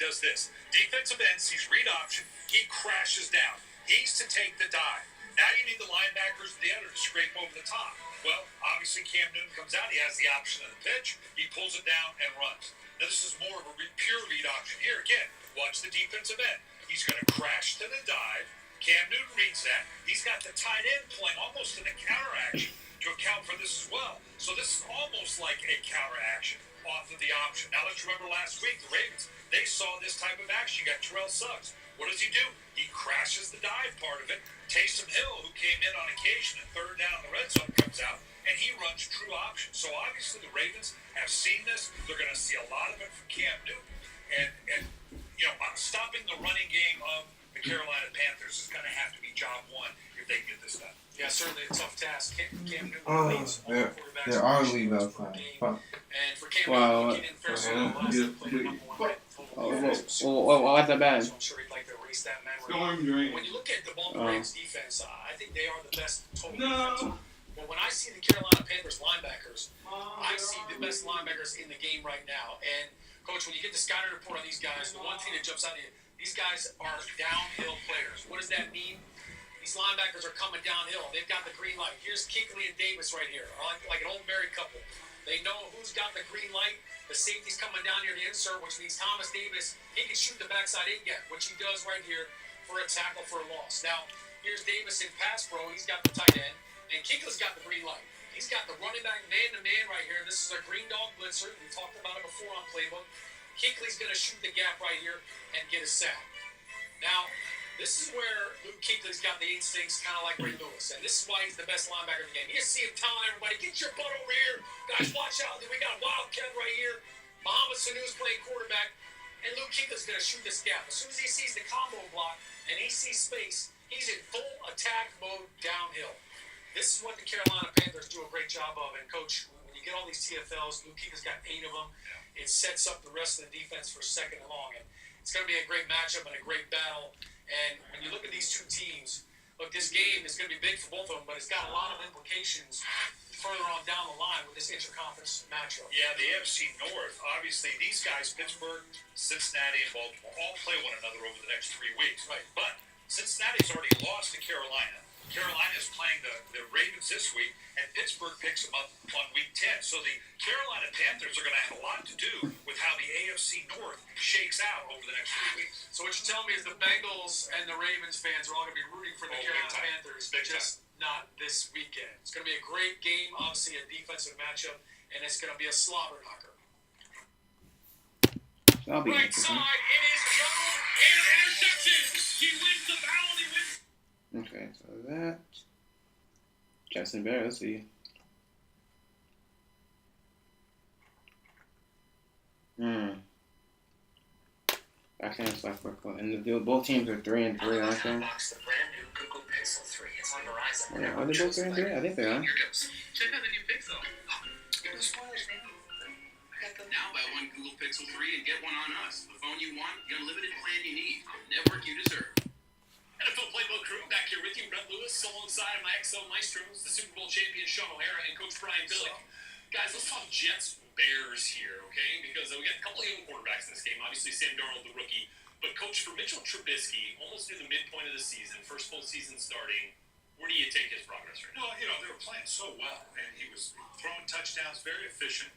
does this. Defensive end sees read option. He crashes down. He's to take the dive. Now you need the linebackers and the other to scrape over the top. Well, obviously Cam Newton comes out. He has the option of the pitch. He pulls it down and runs. Now this is more of a pure read option. Here again, watch the defensive end. He's going to crash to the dive. Cam Newton reads that. He's got the tight end playing almost in a counter action to account for this as well. So this is almost like a counter action off of the option. Now let's remember last week, the Ravens, they saw this type of action. You got Terrell Suggs. What does he do? He crashes the dive part of it. Taysom Hill, who came in on occasion at third down in the red zone, comes out, and he runs true option. So obviously the Ravens have seen this. They're going to see a lot of it from Cam Newton. And you know, stopping the running game of the Carolina Panthers is going to have to be job one if they get this done. Yeah, certainly a tough task. Cam Newton leads all the quarterbacks. There are leave outside. And for Cam Newton, he didn't fare so well last time, played the number one Why is that bad? So I'm sure he'd like to erase that memory. When you look at the Baltimore Ravens defense, I think they are the best total defense. But when I see the Carolina Panthers linebackers, I see the best linebackers in the game right now. And, Coach, when you get the scouting report on these guys, the one thing that jumps out at you, these guys are downhill players. What does that mean? These linebackers are coming downhill. They've got the green light. Here's Kuechly and Davis right here, like an old married couple. They know who's got the green light. The safety's coming down here to insert, which means Thomas Davis, he can shoot the backside in gap, which he does right here for a tackle for a loss. Now, here's Davis in pass pro. He's got the tight end. And Kuechly's got the green light. He's got the running back man-to-man right here. This is a green dog blitzer. We talked about it before on Playbook. Kuechly's going to shoot the gap right here and get a sack. Now, this is where Luke Kuechly's got the instincts kind of like Ray Lewis. And this is why he's the best linebacker in the game. You see him telling everybody, get your butt over here. Guys, watch out. We got Wildcat right here. Mohamed Sanu's playing quarterback. And Luke Kuechly's going to shoot this gap. As soon as he sees the combo block and he sees space, he's in full attack mode downhill. This is what the Carolina Panthers do a great job of. And, Coach, when you get all these TFLs, Luke Kuechly's got 8 of them. It sets up the rest of the defense for second and long. And it's going to be a great matchup and a great battle. And when you look at these two teams, look, this game is going to be big for both of them, but it's got a lot of implications further on down the line with this interconference matchup. Yeah, the AFC North, obviously, these guys, Pittsburgh, Cincinnati, and Baltimore, all play one another over the next 3 weeks. Right. But Cincinnati's already lost to Carolina. Carolina is playing the Ravens this week, and Pittsburgh picks them up on week 10. So the Carolina Panthers are going to have a lot to do with how the AFC North shakes out over the next 3 weeks. So what you're telling me is the Bengals and the Ravens fans are all going to be rooting for the Carolina Panthers, just not this weekend. It's going to be a great game, obviously a defensive matchup, and it's going to be a slobber knocker. Right side, it is Jones, and interception. He wins the battle, he wins. Okay, so that Jackson Bear, let's see. I can't stop for and both teams are 3-3, aren't they? The brand new Google Pixel 3. It's on the rise. Yeah, are they both 3-3? I think they are. Here goes. Check out the new Pixel. Give the spoilers, man. Now buy one Google Pixel 3 and get one on us. The phone you want, the unlimited plan you need, the network you deserve. NFL Playbook crew, back here with you, Brett Lewis, alongside my XL Maestros, the Super Bowl champion Sean O'Hara, and Coach Brian Billick. Guys, let's talk Jets Bears here, okay? Because we got a couple of young quarterbacks in this game. Obviously, Sam Darnold, the rookie. But, Coach, for Mitchell Trubisky, almost near the midpoint of the season, first full season starting, where do you take his progress right now? Well, you know, they were playing so well, and he was throwing touchdowns, very efficient.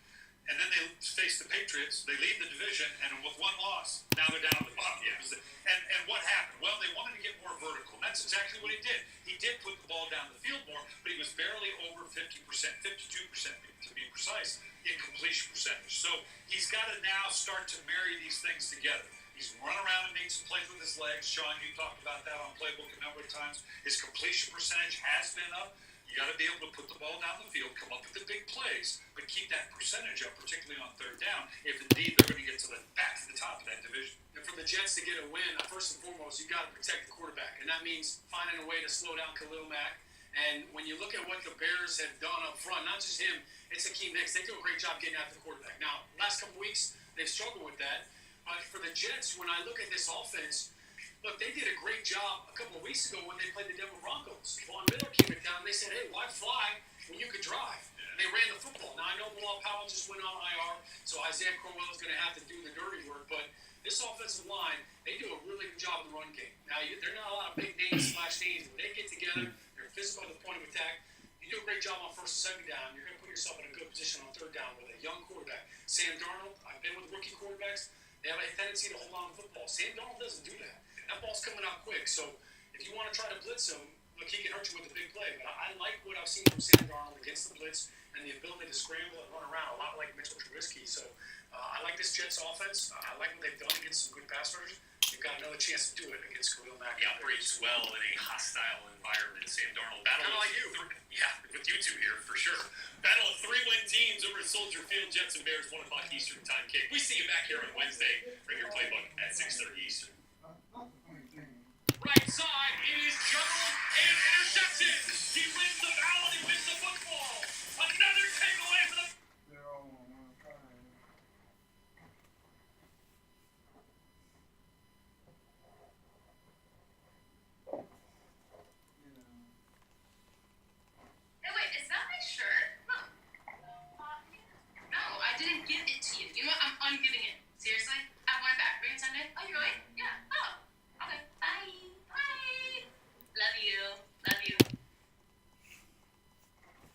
And then they face the Patriots. They lead the division, and with one loss, now they're down at the bottom. Yeah. And what happened? Well, they wanted to get more vertical. And that's exactly what he did. He did put the ball down the field more, but he was barely over 50%, 52% to be precise, in completion percentage. So he's got to now start to marry these things together. He's run around and made some plays with his legs. Sean, you talked about that on Playbook a number of times. His completion percentage has been up. You got to be able to put the ball down the field, come up with the big plays, but keep that percentage up, particularly on third down, if indeed they're going to get back to the top of that division. And for the Jets to get a win, first and foremost, you got to protect the quarterback, and that means finding a way to slow down Khalil Mack. And when you look at what the Bears have done up front, not just him, it's Akeem Hicks. They do a great job getting after the quarterback. Now, last couple weeks, they've struggled with that. But for the Jets, when I look at this offense, look, they did a great job a couple of weeks ago when they played the Denver Broncos. Von Miller came it down. They said, hey, why fly when you could drive? And they ran the football. Now, I know Bilal Powell just went on IR, so Isaiah Crowell is going to have to do the dirty work. But this offensive line, they do a really good job in the run game. Now, they're not a lot of big names, splash names, but they get together, they're physical at the point of attack. You do a great job on first and second down, you're going to put yourself in a good position on third down with a young quarterback. Sam Darnold, I've been with rookie quarterbacks, they have a tendency to hold on to football. Sam Darnold doesn't do that. That ball's coming out quick, so if you want to try to blitz him, look, he can hurt you with a big play. But I like what I've seen from Sam Darnold against the blitz and the ability to scramble and run around, a lot like Mitchell Trubisky. So I like this Jets offense. I like what they've done against some good pass rushers. They've got another chance to do it against Khalil Mack. He operates well in a hostile environment. Sam Darnold. Kind of like you. Yeah, with you two here, for sure. Battle of 3-win teams over at Soldier Field. Jets and Bears, 1 o'clock Eastern time kick. We see you back here on Wednesday. Bring your playbook at 6:30 Eastern. Right side, it is juggled and intercepted. He wins the battle, he wins the football. Another takeaway for the... They're all on one side. Hey, wait, is that my shirt? No, I didn't give it to you. You know what? I'm ungiving it. Seriously? I want it back. Bring it Sunday. Oh, you're going? Yeah. Oh, okay. Bye. Bye. Love you. Love you.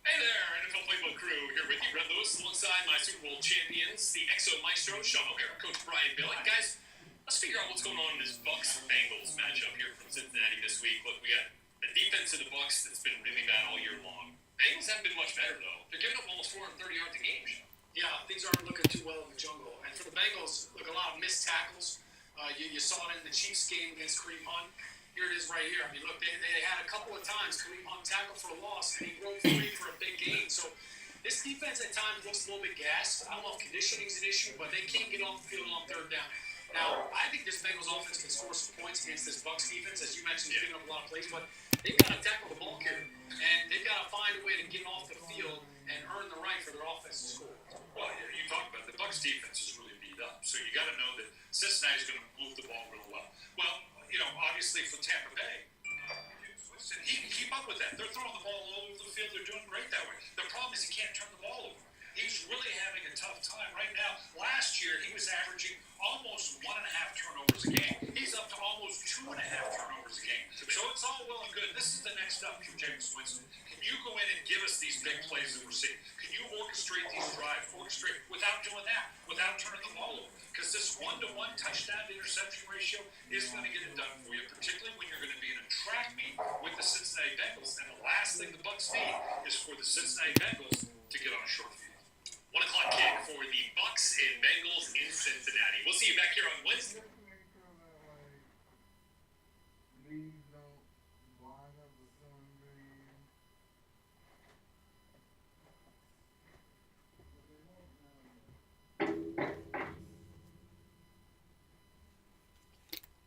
Hey there, NFL Playbook crew here with you. Red Lewis alongside my Super Bowl champions, the Exo Maestro, Sean O'Hara, Coach Brian Billick. Guys, let's figure out what's going on in this Bucs-Bengals matchup here from Cincinnati this week. Look, we got the defense of the Bucs that's been really bad all year long. Bengals haven't been much better, though. They're giving up almost 430 yards a game. Yeah, things aren't looking too well in the jungle. And for the Bengals, look, a lot of missed tackles. You saw it in the Chiefs game against Kareem Hunt. Here it is right here. I mean, look, they had a couple of times Kareem Hunt tackled for a loss, and he broke free for a big gain. So this defense at times looks a little bit gassed. I don't know if conditioning is an issue, but they can't get off the field on third down. Now, I think this Bengals offense can score some points against this Bucs defense. As you mentioned, picking up a lot of plays, but they've got to tackle the ball here, and they've got to find a way to get off the field and earn the right for their offense to score. Well, you talked about the Bucs defense is really beat up, so you got to know that Cincinnati's going to move the ball really well. Well, obviously for Tampa Bay, he can keep up with that. They're throwing the ball all over the field. They're doing great that way. The problem is he can't turn the ball over. He's really having a tough time right now. Last year, he was averaging almost 1.5 turnovers a game. He's up to almost 2.5 turnovers a game. So it's all well and good. This is the next step from Jameis Winston. Can you go in and give us these big plays that we're seeing? Can you orchestrate these drives, without doing that, without turning the ball over? Because this 1-to-1 touchdown to interception ratio is going to get it done for you, particularly when you're going to be in a track meet with the Cincinnati Bengals. And the last thing the Bucs need is for the Cincinnati Bengals to get on a short field. 1 o'clock kick for the Bucs and Bengals in Cincinnati. We'll see you back here on Wednesday. Leaves don't line up with Sunday.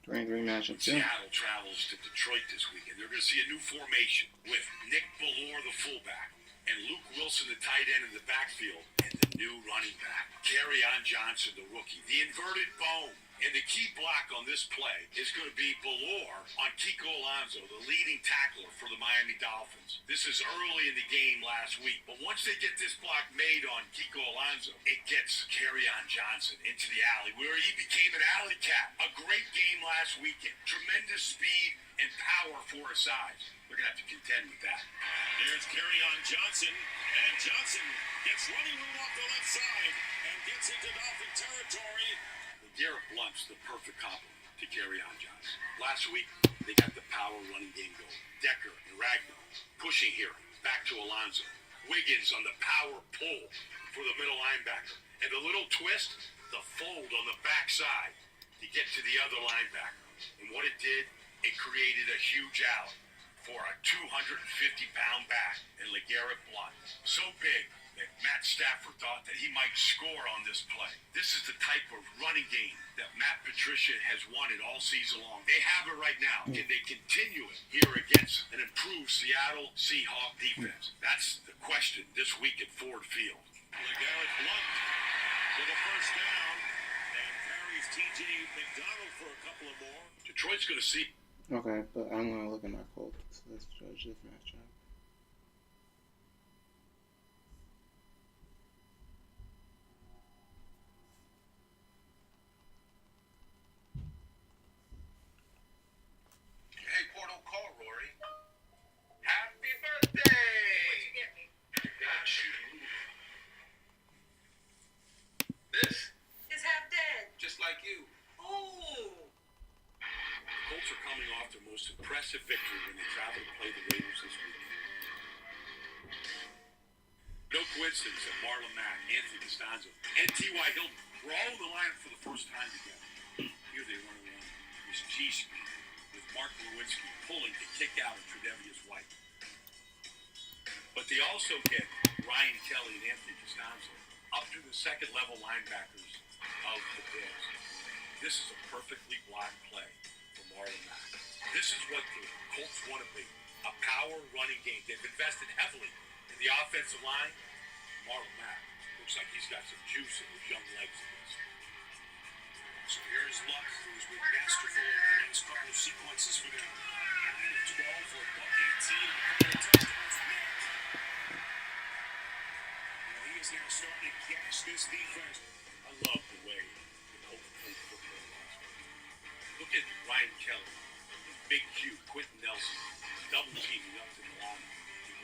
Three matchups, yeah. Seattle travels to Detroit this weekend. They're going to see a new formation with Nick Bellore, the fullback, and Luke Wilson, the tight end in the backfield, and the new running back, Kerryon Johnson, the rookie. The inverted bone. And the key block on this play is going to be Bellore on Kiko Alonso, the leading tackler for the Miami Dolphins. This is early in the game last week, but once they get this block made on Kiko Alonso, it gets Kerryon Johnson into the alley, where he became an alley cat. A great game last weekend. Tremendous speed and power for his size. They're going to have to contend with that. There's Kerryon Johnson, and Johnson gets running room off the left side and gets into Dolphin territory. Garrett Blunt's the perfect complement to Kerryon Johnson. Last week, they got the power running game going. Decker and Ragnar pushing here, back to Alonso. Wiggins on the power pull for the middle linebacker. And the little twist, the fold on the backside to get to the other linebacker. And what it did, it created a huge out for a 250-pound back in LeGarrette Blount. So big that Matt Stafford thought that he might score on this play. This is the type of running game that Matt Patricia has wanted all season long. They have it right now. Can they continue it here against an improved Seattle Seahawks defense? That's the question this week at Ford Field. LeGarrette Blount for the first down, and carries T.J. McDonald for a couple of more. Detroit's going to see. Okay, but I'm going to look at my Colts. So let's judge this matchup. Colts are coming off their most impressive victory when they travel to play the Raiders this weekend. No coincidence that Marlon Mack, Anthony Costanzo, and T.Y. Hilton were all in the lineup for the first time together. Here they run along this G-screen with Mark Lewinsky pulling to kick out of Tre'Davious White. But they also get Ryan Kelly and Anthony Costanzo up to the second-level linebackers of the Bills. This is a perfectly blocked play for Marlon Mack. This is what the Colts want to be, a power running game. They've invested heavily in the offensive line. Marlon Mack looks like he's got some juice in his young legs of this. So here's Luck, who's been masterful over the next couple of sequences for them. 12 for a buck 18 and a couple of touchdowns. He is now starting to gas this defense. I love the way the Colts play football last week. Look at Ryan Kelly, Big Q, Quentin Nelson, double teaming up to the line.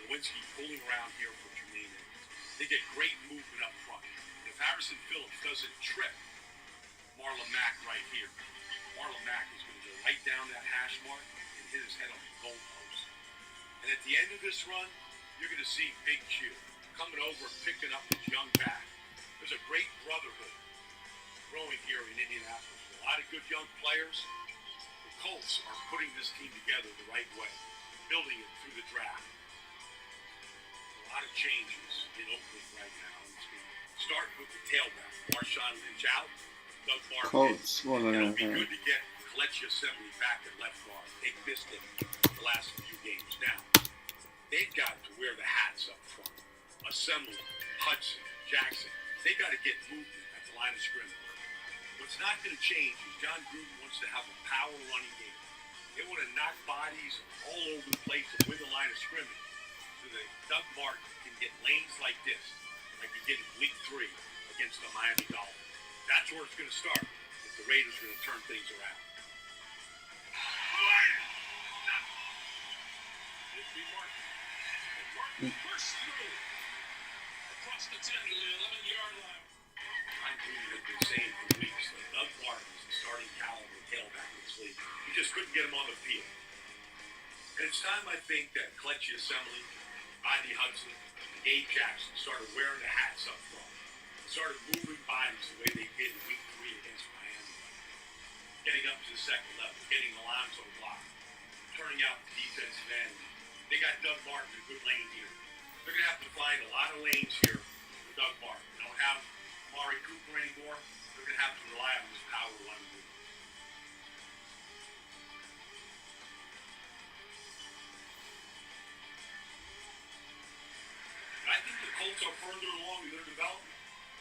Lewinsky pulling around here for Jermaine Evans. They get great movement up front. And if Harrison Phillips doesn't trip Marlon Mack right here, Marlon Mack is going to go right down that hash mark and hit his head on the goal post. And at the end of this run, you're going to see Big Q coming over and picking up his young back. There's a great brotherhood growing here in Indianapolis. A lot of good young players. The Colts are putting this team together the right way, building it through the draft. A lot of changes in Oakland right now. It's going to start with the tailback, Marshawn Lynch out, Doug Martin. Colts. Well, It'll be good to get Kelechi Assembly back at left guard. They've missed him the last few games. Now, they've got to wear the hats up front. Assembly, Hudson, Jackson. They got to get movement at the line of scrimmage. What's not going to change is John Gruden wants to have a power running game. They want to knock bodies all over the place and win the line of scrimmage so that Doug Martin can get lanes like this, like he did in week 3 against the Miami Dolphins. That's where it's going to start if the Raiders are going to turn things around. It'd be Martin. And Martin bursts through across the 10 to the 11-yard line. I'm Gruden has been saying for weeks that Doug Martin is the starting caliber tailback in this league. He just couldn't get him on the field. And it's time, I think, that Kelechi Assembly, Ivy Hudson, and Gabe Jackson started wearing the hats up front. Started moving bodies the way they did in week 3 against Miami. Getting up to the second level, getting Alonzo blocked, turning out the defensive end. They got Doug Martin in a good lane here. They're going to have to find a lot of lanes here for Doug Martin. They don't have Amari Cooper anymore. They're going to have to rely on this power running move. I think the Colts are further along in their development.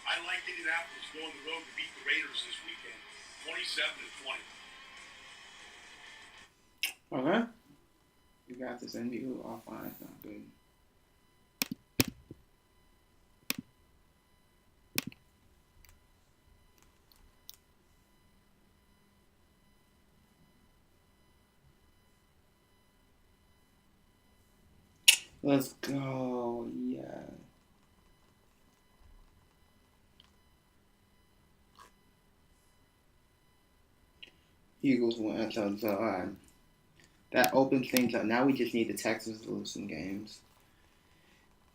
I like Indianapolis going the road to beat the Raiders this weekend, 27-20. Okay. You got this NBU offline. It's not good. Let's go. Yeah. Eagles win. So that opens things up. Now we just need the Texans to lose some games.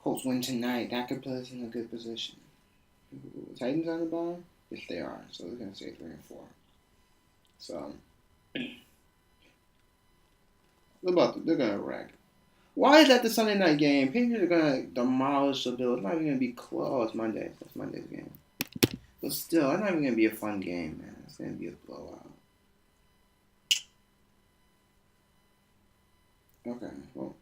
Colts win tonight. That could put us in a good position. Titans on the bye? Yes, they are. So they're going to stay 3 and 4. So, they're going to wreck. Why is that the Sunday night game? Patriots are going to demolish the Bills. It's not even going to be close. Oh, it's Monday. That's Monday's game. But still, it's not even going to be a fun game, man. It's going to be a blowout. Okay, well.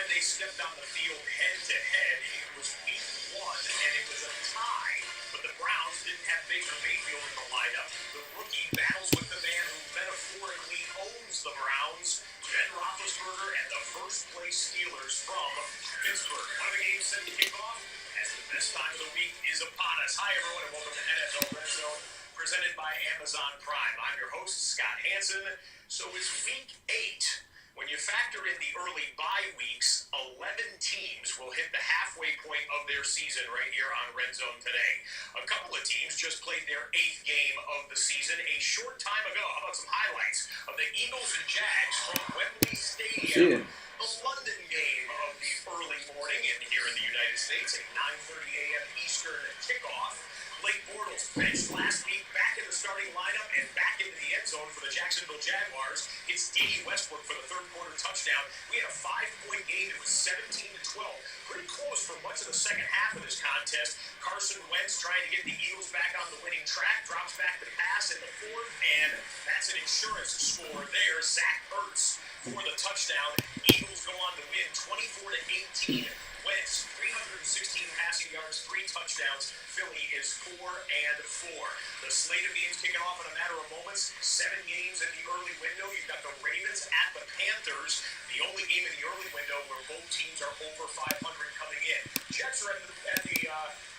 They stepped on the field head-to-head. It was week 1, and it was a tie. But the Browns didn't have Baker Mayfield in the lineup. The rookie battles with the man who metaphorically owns the Browns, Ben Roethlisberger, and the first-place Steelers from Pittsburgh. One of the games set to kick off as the best time of the week is upon us. Hi, everyone, and welcome to NFL Red Zone, presented by Amazon Prime. I'm your host, Scott Hansen. So it's week 8. When you factor in the early bye weeks, 11 teams will hit the halfway point of their season right here on Red Zone today. A couple of teams just played their 8th game of the season a short time ago. How about some highlights of the Eagles and Jags from Wembley Stadium? The London game of the early morning here in the United States, a 9:30 a.m. Eastern kickoff. Blake Bortles benched last week, back in the starting lineup and back into the end zone for the Jacksonville Jaguars. It's D.D. Westbrook for the third quarter touchdown. We had a 5-point game. It was 17-12. Pretty close for much of the second half of this contest. Carson Wentz trying to get the Eagles back on the winning track. Drops back the pass in the fourth, and that's an insurance score there. Zach Ertz for the touchdown. Eagles go on to win 24-18. Wentz, 316 passing yards, 3 touchdowns. Philly is 4-4. The slate of games kicking off in a matter of moments. 7 games in the early window. You've got the Ravens at the Panthers. The only game in the early window where both teams are over 500 coming in. Jets are at the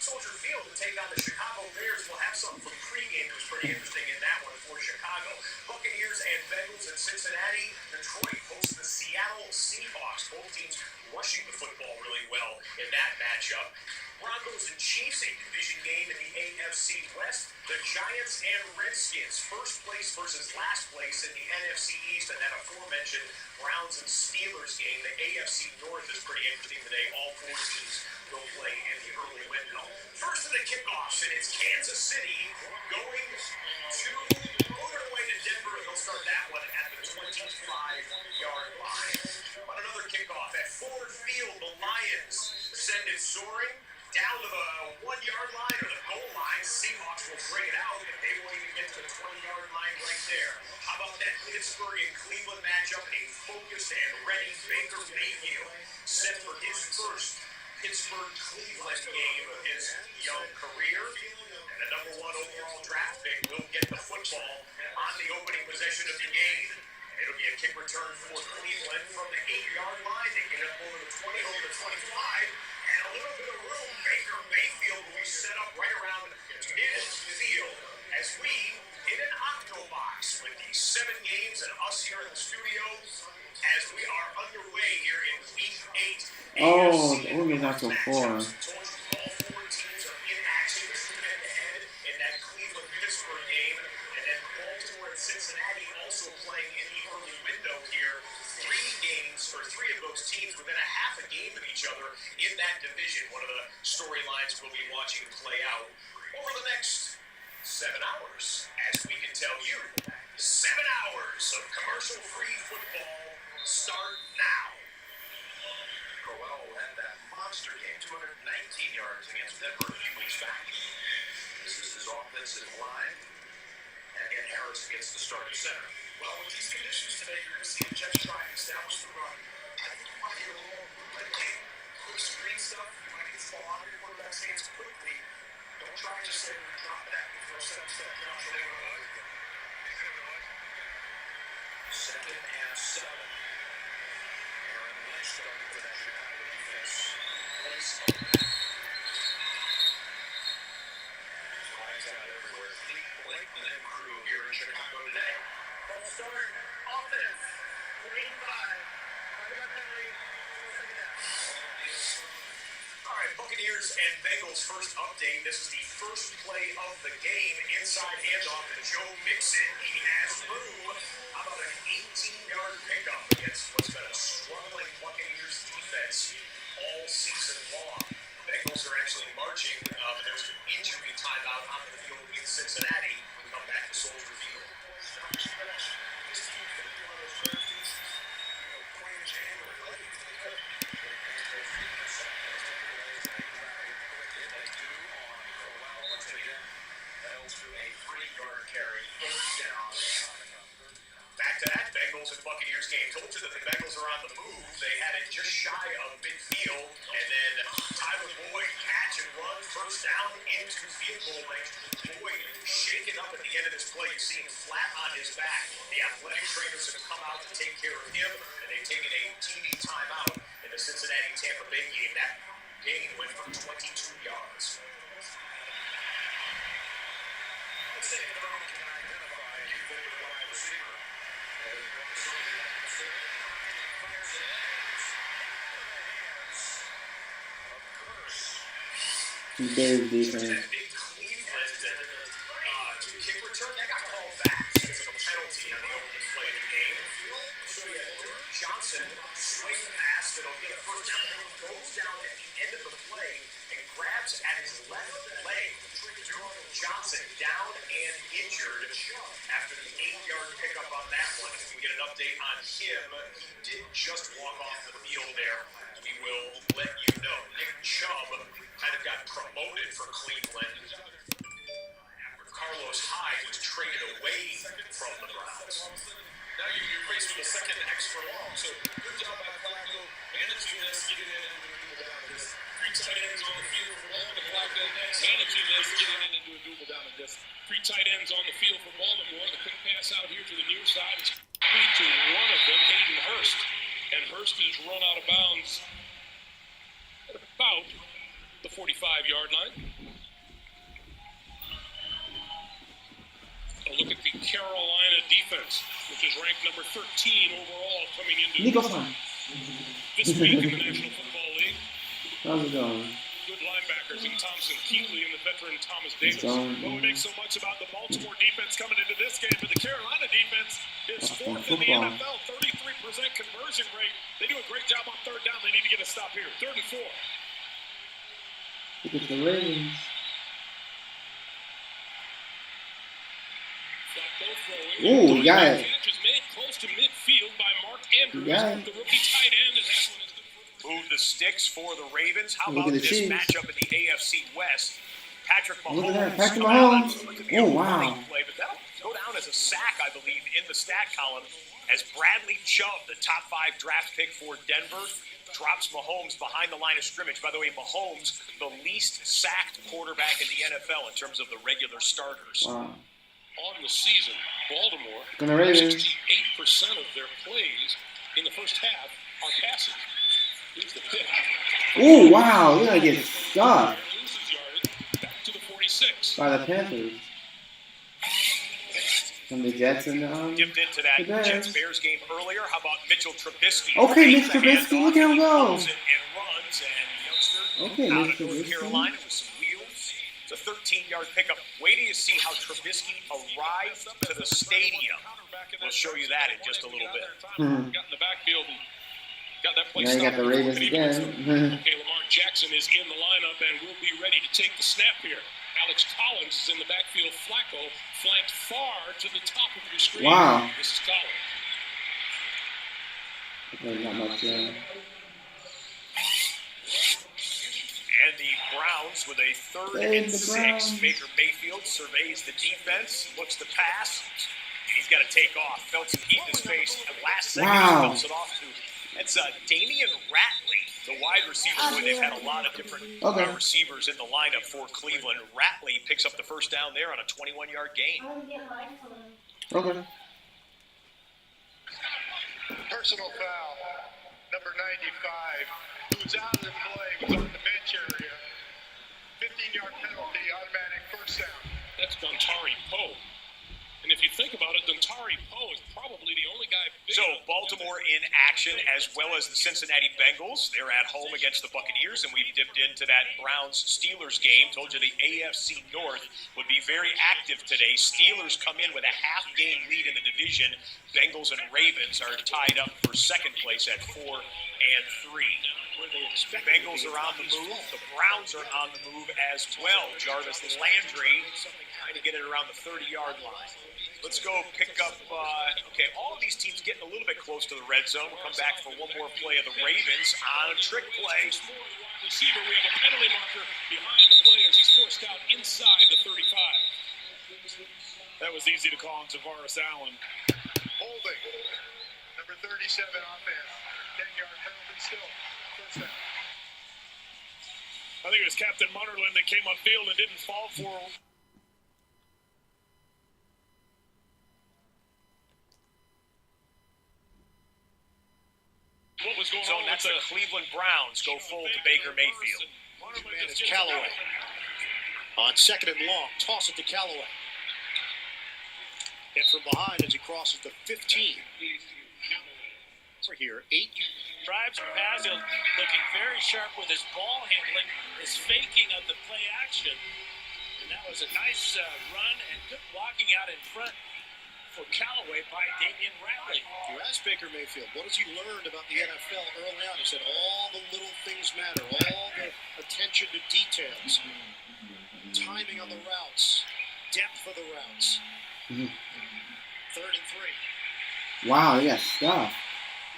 Soldier Field to take on the Chicago Bears. We'll have something from pregame that was pretty interesting in that one for Chicago. Buccaneers and Bengals in Cincinnati. Detroit hosts the Seattle Seahawks. Both teams rushing the football really well in that matchup. Broncos and Chiefs, a division game in the AFC West. The Giants and Redskins, first place versus last place in the NFC East, and that aforementioned Browns and Steelers game. The AFC North is pretty interesting today. All 4 teams will play in the early window. First of the kickoffs, and it's Kansas City going away to Denver, and they'll start that one at the 25-yard line. On another kickoff at Ford Field, the Lions send it soaring down to the 1-yard line or the goal line. Seahawks will bring it out, and they won't even get to the 20-yard line right there. How about that Pittsburgh and Cleveland matchup? A focused and ready Baker Mayfield set for his first Pittsburgh-Cleveland game of his young career. And the number 1 overall draft pick will get the football on the opening possession of the game. It'll be a kick return for Cleveland from the 8-yard line. They get up over the 20, over the 25, and a little bit of room. Baker Mayfield will be set up right around midfield as we hit an octobox with these 7 games and us here in the studio as we are underway here in week 8. Oh, we're getting out to 4. All 4 teams are in action head-to-head in that Cleveland-Pittsburgh game, and then Baltimore and Cincinnati also playing in the early window here. 3 games for 3 of those teams within a half a game of each other in that division. One of the storylines we'll be watching play out over the next 7 hours. As we can tell you, 7 hours of commercial-free football start now. Crowell had that monster game, 219 yards against Denver a few weeks back. This is his offensive line. And again, Harris gets the starting center. Well, with these conditions today, you're going to see the Jets try and establish the run. I think you want to get a little quick game, quick screen stuff. You want to get the ball on your quarterback's hands quickly. Don't try to just say we're going to drop back and throw 7-step down. Second and 7. Aaron Lynch starting for that Chicago defense. Place flags out everywhere. Fleet Blakeman and crew here in Chicago today. Ball start, offense, 45. All right, Buccaneers and Bengals first update. This is the first play of the game. Inside handoff to Joe Mixon. He has room. How about an 18-yard pickup against what's been a struggling Buccaneers defense all season long? Bengals are actually marching. There's an injury timeout on the field in Cincinnati. We come back to Soldier Field. This team could be one of those jerseys, playing January. Back to that Bengals and Buccaneers game. Told you that the Bengals are on the move. They had it just shy of midfield, and then Tyler Boyd catch and run first down into field goal range. Boyd shaken up at the end of this play. You see him flat on his back. The athletic trainers have come out to take care of him, and they've taken a TV timeout in the Cincinnati-Tampa Bay game. That game went for 22 yards. let's say the Browns can identify a key voted wide receiver. Fires it in. Bears defense. That big Cleveland kick return that got called back as a penalty on the opening play of the game. So yeah, Dirk Johnson swings past. It'll get a first down. Goes down at the end of the play and grabs at his left leg. Dirk Johnson down and injured after the 8-yard pickup on that one. If we get an update on him, he did just walk off the field there. We will let you know. Nick Chubb kind of got promoted for Cleveland after Carlos Hyde was traded away from the Browns. Now you're faced with a second extra long, so good job by Flacco managing this, getting it into three tight ends on the field for Baltimore. Managing this, getting it into a double down and just three tight ends on the field for Baltimore. The quick pass out here to the near side is complete to one of them, Hayden Hurst. And Hurst is run out of bounds at about the 45-yard line. A look at the Carolina defense, which is ranked number 13 overall coming into this week in the National Football League. How's it going? Good linebackers in Thompson Keeley and the veteran Thomas Davis. Well, we make so much about the Baltimore defense coming into this game, but the Carolina defense is fourth in the NFL, 33% conversion rate. They do a great job on third down. They need to get a stop here. 3rd and 4. Look at the Ravens. Ooh, you got it. Catch is made close to midfield by Mark Andrews, the rookie tight end, and that one is good. Move the sticks for the Ravens. How Look about at the this Chiefs. matchup in the AFC West? Patrick Mahomes. Look at that, Patrick Mahomes. Oh, wow. Play, but that'll go down as a sack, I believe, in the stat column as Bradley Chubb, the top 5 draft pick for Denver, drops Mahomes behind the line of scrimmage. By the way, Mahomes, the least sacked quarterback in the NFL in terms of the regular starters. Wow. On the season, Baltimore, Gonna Ravens. 68% of their plays in the first half are passing. Here's the pick. Ooh, wow. Look at get stopped Loses yardage back to the 46. by the Panthers. From the Jets and Dipped into that the Bears. Jets-Bears game earlier. How about Mitchell Trubisky? Okay, Takes Mr. the hands Trubisky, off, look at him he go. moves it and runs, and youngster Okay, out Mr. of North Trubisky. Carolina with some wheels. It's a 13-yard pickup. Wait till you see how Trubisky arrived to the stadium. We'll show you that in just a little bit. Hmm. Got in the backfield and got that play Now you got stopped the before Ravens it even again. Okay, Lamar Jackson is in the lineup and will be ready to take the snap here. Alex Collins is in the backfield. Flacco flanked far to the top of your screen. Wow. This is Collins. Not much, And the Browns with a 3rd Hey, and the 6. Browns. Baker Mayfield surveys the defense, looks to pass. He's got to take off. Felt some heat in his face. At last second, Wow. he dumps it off to. That's Damian Ratley, the wide receiver. Boy, they've had a lot of different receivers in the lineup for Cleveland. Ratley picks up the first down there on a 21-yard gain. Okay. Personal foul, number 95, who's out of the play, was on the bench area. 15-yard penalty, automatic first down. That's Dontari Poe. And if you think about it, Dontari Poe is probably the only guy big So enough to Baltimore in action, as well as the Cincinnati Bengals. They're at home against the Buccaneers, and we've dipped into that Browns-Steelers game. Told you the AFC North would be very active today. Steelers come in with a half-game lead in the division. Bengals and Ravens are tied up for second place at 4 and 3. The Bengals are on the move. The Browns are on the move as well. Jarvis Landry trying to get it around the 30-yard line. Let's go pick up, all of these teams getting a little bit close to the red zone. We'll come back for one more play of the Ravens on a trick play. receiver. We have a penalty marker behind the play as he's forced out inside the 35. That was easy to call on Tavares Allen. Holding, number 37 offense, 10-yard penalty still, first down. I think it was Captain Munnerlyn that came upfield and didn't fall for him. What was going So on that's with the Cleveland Browns go full to Baker Mayfield. Man is Callaway. On second and long, toss it to Callaway. from behind as he crosses the 15. For here, 8. Drives and passes, looking very sharp with his ball handling, his faking of the play action. And that was a nice run and good blocking out in front for Callaway by Damian Ratley. You asked Baker Mayfield, what has he learned about the NFL early on? He said all the little things matter, all the attention to details, timing on the routes, depth of the routes. 3rd and 3. Wow, he got stuff.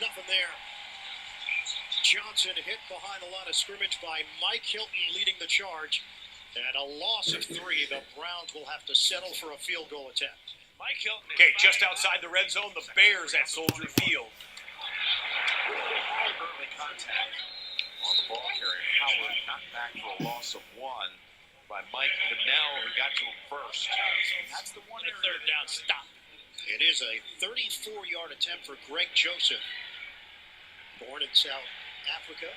Nothing there. Johnson hit behind the line of scrimmage by Mike Hilton leading the charge. And a loss of 3. The Browns will have to settle for a field goal attempt. Mike Hilton. Okay, just outside the red zone, the Bears at Soldier Field. Early contact on the ball carrier. Howard knocked back for a loss of 1 by Mike Pinnell, who got to him first. That's the one. The 3rd down stop. It is a 34-yard attempt for Greg Joseph. Born in South Africa.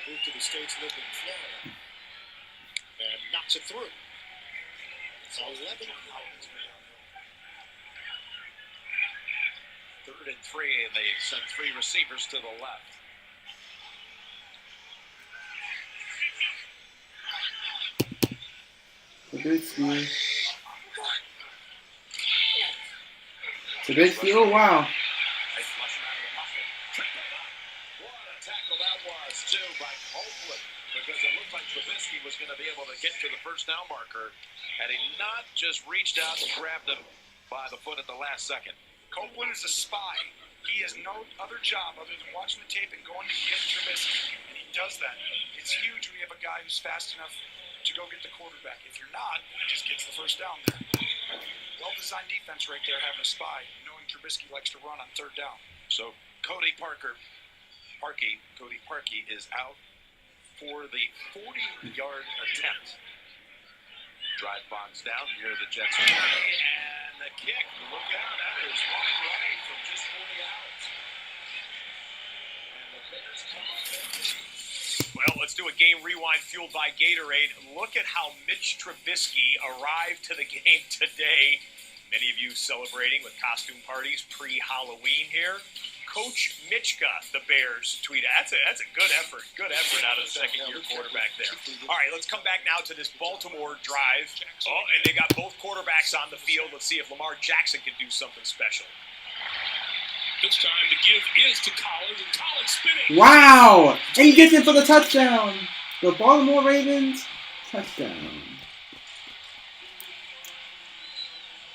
Moved to the States, lived in Florida. And knocks it through. It's 11. 3rd and 3, and they sent 3 receivers to the left. Trubisky. Trubisky, oh wow. Too, by Copeland, because it looked like Trubisky was going to be able to get to the first down marker had he not just reached out and grabbed him by the foot at the last second. Copeland is a spy. He has no other job other than watching the tape and going to get Trubisky, and he does that. It's huge when you have a guy who's fast enough to go get the quarterback. If you're not, he just gets the first down there. Well-designed defense right there, having a spy, knowing Trubisky likes to run on 3rd down. So Cody Parkey is out for the 40-yard attempt. Drive box down near the Jets. And the kick, look out, that is wide right from just 40 yards. And the Bears come up. Well, let's do a game rewind fueled by Gatorade. Look at how Mitch Trubisky arrived to the game today. Many of you celebrating with costume parties pre-Halloween here. Coach Mitchka, the Bears, tweeted. That's a good effort. Good effort out of the second-year quarterback there. All right, let's come back now to this Baltimore drive. Oh, and they got both quarterbacks on the field. Let's see if Lamar Jackson can do something special. This time the give is to Collins, and Collins spinning. Wow! And he gets it for the touchdown. The Baltimore Ravens touchdown.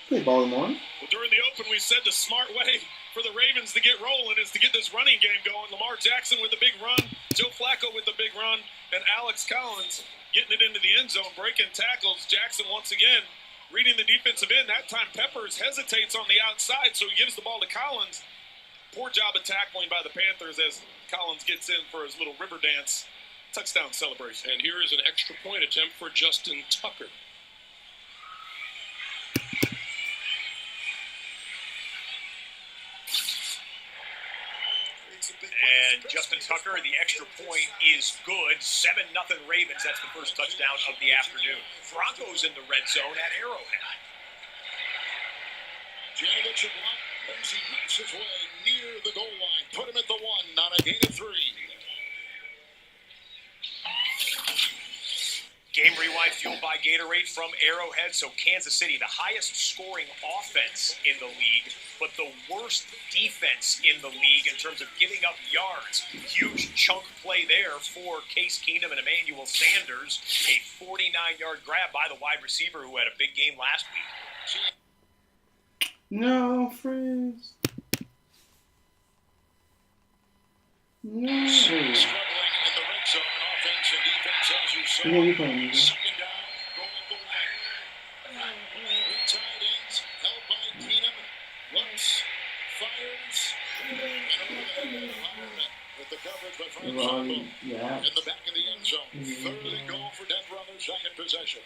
Good Baltimore. Well, during the open, we said the smart way for the Ravens to get rolling is to get this running game going. Lamar Jackson with the big run, Joe Flacco with the big run, and Alex Collins getting it into the end zone, breaking tackles. Jackson once again reading the defensive end. That time Peppers hesitates on the outside, so he gives the ball to Collins. Poor job of tackling by the Panthers as Collins gets in for his little river dance touchdown celebration. And here is an extra point attempt for Justin Tucker. And Justin Tucker, the extra point is good. 7-0 Ravens. That's the first touchdown of the afternoon. Broncos in the red zone at Arrowhead. Janovich at one. Lindsey makes his way near the goal line. Put him at the 1 on a gain of 3. Game rewind fueled by Gatorade from Arrowhead. So Kansas City, the highest scoring offense in the league, but the worst defense in the league in terms of giving up yards. Huge chunk play there for Case Keenum and Emmanuel Sanders. A 49-yard grab by the wide receiver who had a big game last week. No, Frizz. No. Struggling in the red zone, offense and defense, as you saw. Yeah, you're playing me. Second down, going the way. Three tight ends, held by Keenum. Looks, fires, and over with the coverage by Frank Zombo. Yeah. In the back of the end zone. 3rd and goal for Denver on their second possession.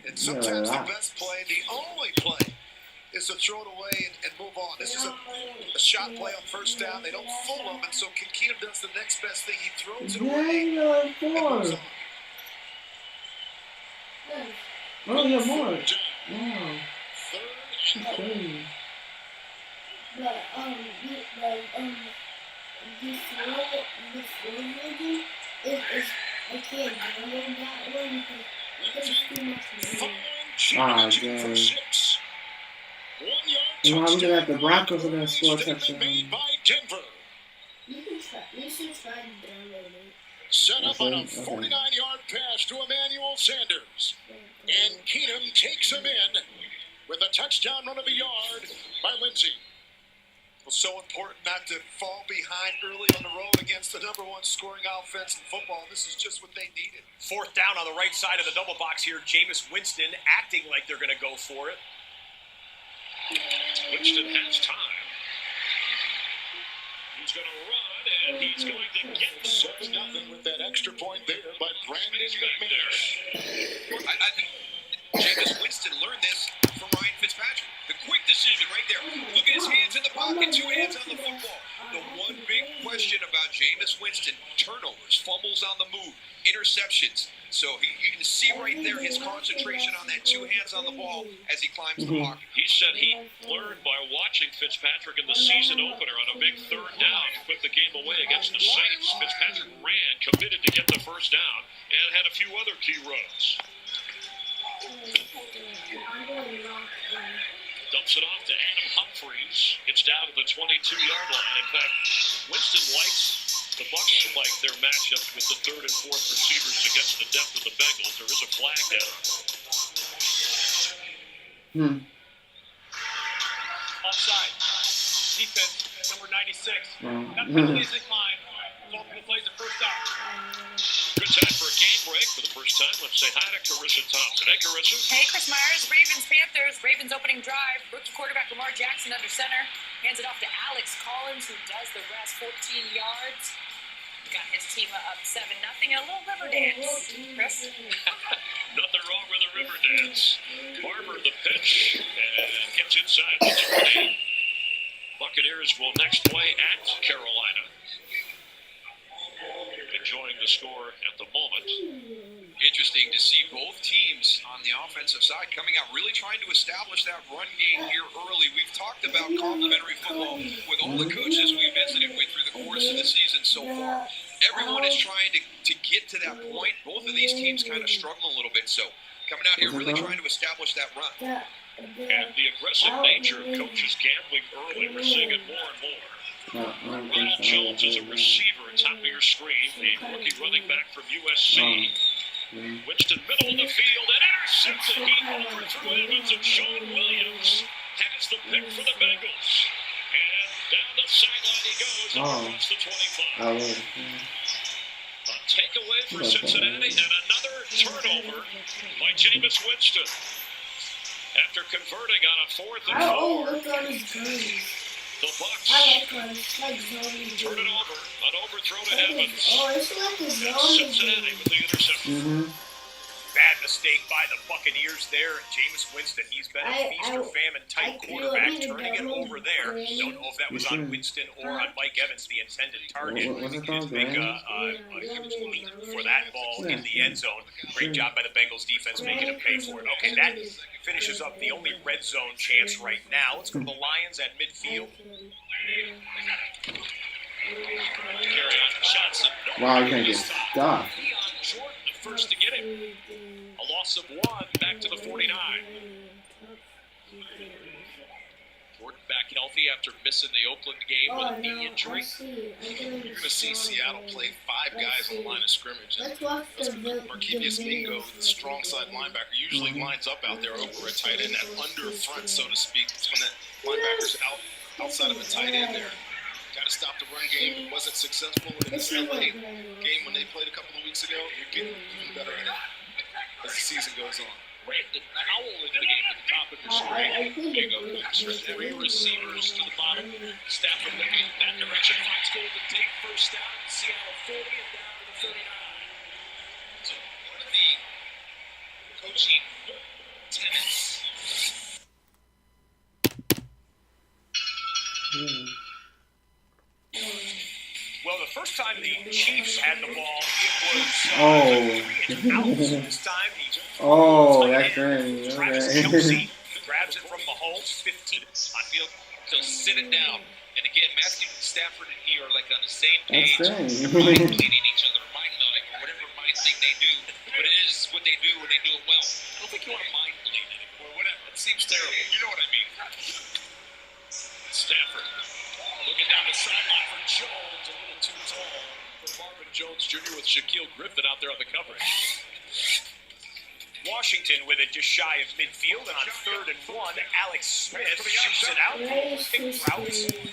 And sometimes the best play, the only play, is to throw it away and move on. This is a shot play on first down. They don't fool him, and so Keenum does the next best thing. He throws it away and moves on. Oh, yeah, more. Oh, Third and okay. I can't download that one because it's too much money. Ah, dang. 6. 1 yard You know, I'm looking at the touchdown. Broncos are gonna score a Statement touchdown. made by Denver. You should try to download it. Set up on a Okay. 49-yard pass to Emmanuel Sanders. And Keenum takes him in with a touchdown run of a yard by Lindsey. Well, so important not to fall behind early on the road against the number one scoring offense in football. This is just what they needed. Fourth down on the right side of the double box here. Jameis Winston acting like they're going to go for it. Winston has time. He's going to run, and he's going to get 7-0 with that extra point there by Brandon McManus. I think Jameis Winston learned this from Ryan Fitzpatrick. The quick decision right there. Look at his hands in the pocket, 2 hands on the football. The one big question about Jameis Winston, turnovers, fumbles on the move, interceptions. So you can see right there his concentration on that 2 hands on the ball as he climbs the pocket. He said he learned by watching Fitzpatrick in the season opener on a big third down to put the game away against the Saints. Fitzpatrick ran, committed to get the first down, and had a few other key runs. Dumps it off to Adam Humphries. Gets down to the 22-yard line. In fact, Winston likes the Bucs like their matchups with the third and fourth receivers against the depth of the Bengals. There is a flag down. Offside. Defense, number 96. That Wow. penalty is declined. Falcons plays the first down. Good time for a game break for the first time. Let's say hi to Carissa Thompson. Hey, Carissa. Hey, Chris Myers, Ravens, Panthers. Ravens opening drive. Rookie quarterback Lamar Jackson under center. Hands it off to Alex Collins, who does the rest, 14 yards. Got his team up 7-0. A little river dance. Chris? Nothing wrong with a river dance. Barber the pitch and gets inside the 20. Buccaneers will next play at Carolina. Enjoying the score at the moment. Interesting to see both teams on the offensive side coming out, really trying to establish that run game here early. We've talked about complementary football with all the coaches we visited with through the course of the season so far. Everyone is trying to get to that point. Both of these teams kind of struggle a little bit. So coming out here really trying to establish that run. And the aggressive nature of coaches gambling early, we're seeing it more and more. Ronald Jones is a receiver at top of your screen, the rookie running back from USC. Winston middle of the field and intercepted. He overthrew Evans, and Sean Williams has the pick for the Bengals. And down the sideline he goes across the 25. A takeaway for Cincinnati and another turnover by Jameis Winston. After converting on a 4th and 4. Look at his jersey. The Bucs I like when it's like zoning. turn it over. An overthrow to Evans. Oh, it's like a And zoning. Cincinnati with the interception. Bad mistake by the Buccaneers there. Jameis Winston, he's been a feast or famine type quarterback, turning it over there. Don't know if that was on Winston or on Mike Evans, the intended target. What's it He called, did make Graham? a huge leap for that ball in the end zone. Great job by the Bengals defense making him pay for it. Okay, that finishes up the only red zone chance right now. Let's go to the Lions at midfield. Carry on Johnson. Wow, you can't get stuck. Jordan, the first to get him. A loss of 1, back to the 49. Jordan back healthy after missing the Oakland game with a knee injury. You're going to see Seattle play 5 guys on the line of scrimmage. Let's watch Marquise Mingo, the strong side linebacker, usually lines up out there over a tight end, that under front, so to speak. It's when that linebacker's outside of the tight end there. Got to stop the run game. It wasn't successful in this LA game when they played a couple of weeks ago. You get even better at it as the season goes on. Brandon Howell into the game at the top of the screen. Mingo moves for 3 receivers to the bottom. Stafford looking in that direction. Fox goal to take first down. Seattle 40 and down to the 39. So one of the coaching tenets. Well, the first time the Chiefs had the ball, it was Oh. This time, the Oh, that's great. Travis Okay. Kelce grabs it from Mahomes, 15 on field. So sit it down. And again, Matthew Stafford and he are like on the same That's page, great. mind cleaning each other, mind melding, or whatever mind thing they do. But it is what they do when they do it well. I don't think you want to mind bleed anymore. Whatever. It seems terrible. You know what I mean. Stafford looking down the sideline for Jones, a little too tall for Marvin Jones Jr. with Shaquille Griffin out there on the coverage. Washington with it just shy of midfield, and on 3rd and 1, Alex Smith shoots it out, pick routes, and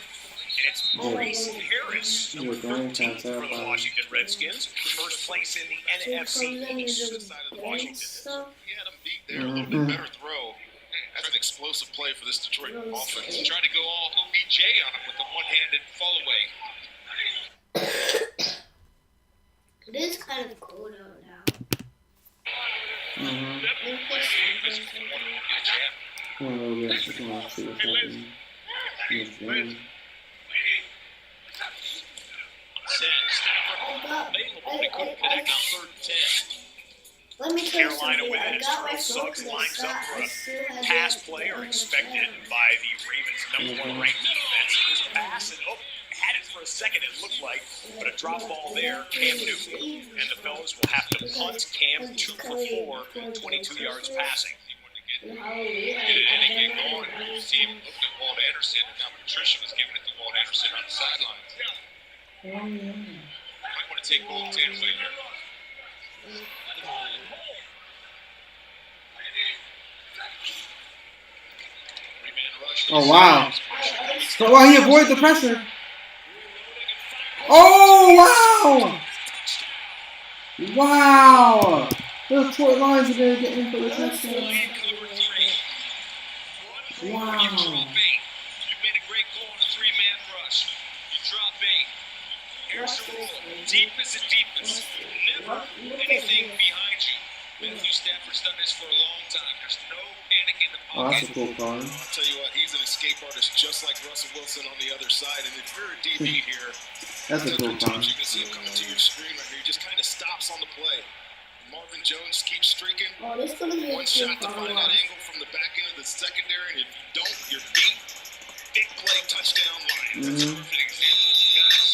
it's Maurice Harris, number 13 for the Washington Redskins, first place in the NFC East. Washington. He had him beat there, a little bit better throw. That's an explosive play for this Detroit offense. Trying to go all OBJ on him with the one-handed fall away. It is kind of cold out now. Come on, little bit. Come on, see what's happening. Stafford available. They couldn't connect on 3rd and 10. Let me tell you Carolina something. with I it. got my Suggs phone lines up for I still a have pass it play on or the expected phone. by the Ravens' number 1 ranked defense. This pass and had it for a second, it looked like, but a drop ball there, Cam Newton. And the fellas will have to punt Cam 2 for 4, 22 yards passing. Get anything going. The team looked at Walt Anderson, and now Patricia was giving it to Walt Anderson on the sidelines. Might want to take both teams in here. Oh, wow. So, wow, he avoided the pressure. Oh, wow. Wow. Those short lines are going to get in for the touchdown. Wow. You made a great call on a 3-man rush. You drop 8. Here's the rule. Deepest is deepest. Never anything behind you. Matthew Stafford's done this for a long time. There's no panic in the Oh, pocket. that's a cool card. I'll tell you what, he's an escape artist just like Russell Wilson on the other side. And if you're a DB here, That's a cool card. you can see him coming to your screen right here. He just kind of stops on the play. Marvin Jones keeps streaking. Oh, this is gonna be a One good shot to find call. that angle from the back end of the secondary, and if you don't, you're beat. Big play, touchdown, Lions. That's a perfect example, guys,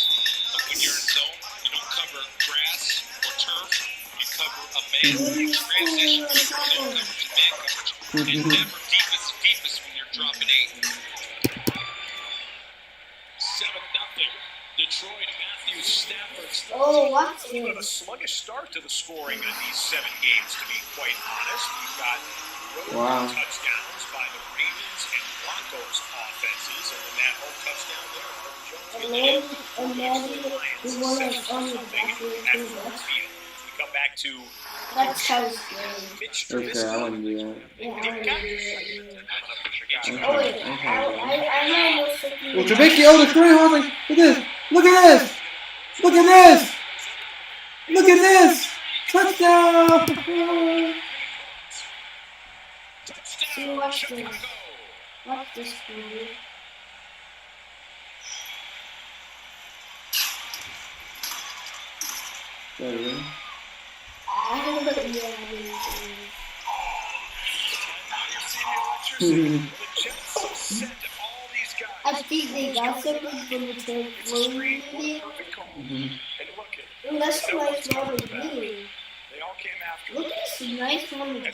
of when you're in zone, you don't cover grass or turf, you cover a man. You transition, you don't cover just man coverage. And never deepest when you're dropping 8. 7-0. Detroit, Matthew Stafford. Oh, watch We've got a this. sluggish start to the scoring in these 7 games, to be quite honest. We've got road Wow. touchdowns by the Ravens and Broncos offenses, and then that home touchdown there. Imagine we won it on the back of the At Ford Field. We come back to That's how it's going. Mitch Okay, I Trubisky. wouldn't do that. Yeah, I Ditka. already. Oh, wait. I know what's something. Well, Trubisky, oh, the screen. I was like, look at this. Look at this. Look at this. Look at this. Touchdown. See, watch this. Watch this, baby. There we go. I think they got something from the territory. And that's a nice one to do. They all came after Look at this nice one to do.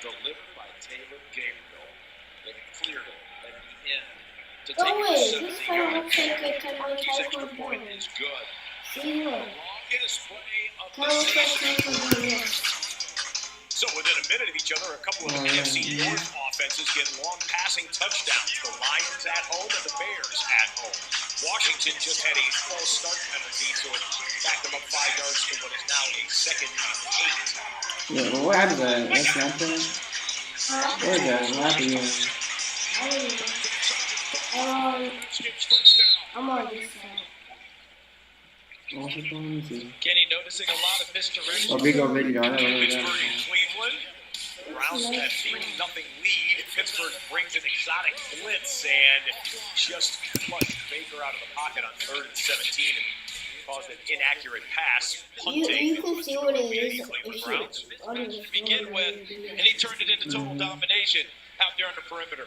Delivered by Taylor Gabriel. They cleared it at the end to Oh, take it wait, to this 70 kind of yards. looks like a kind of His type extra of point ball. is good. See, look. Longest play of Kind of looks like type of ball. So within a minute of each other, a couple of the NFC North offenses get long passing touchdowns. The Lions at home and the Bears at home. Washington just had a false start penalty, so it backed them up 5 yards to what is now a 2nd and 8. Yeah, well, what happened to that? That's nothing. Where's that? What happened? I'm on this side. What's it going to? Kenny noticing a lot of misdirection. Oh, big old video. I never heard Pittsburgh that. and Cleveland. Browns that 3-0 lead. Pittsburgh brings an exotic blitz and just flushed Baker out of the pocket on 3rd and 17 and caused an inaccurate pass. Punting. You can see what it is. Cleveland Browns. To begin with, and he turned it into total domination out there on the perimeter.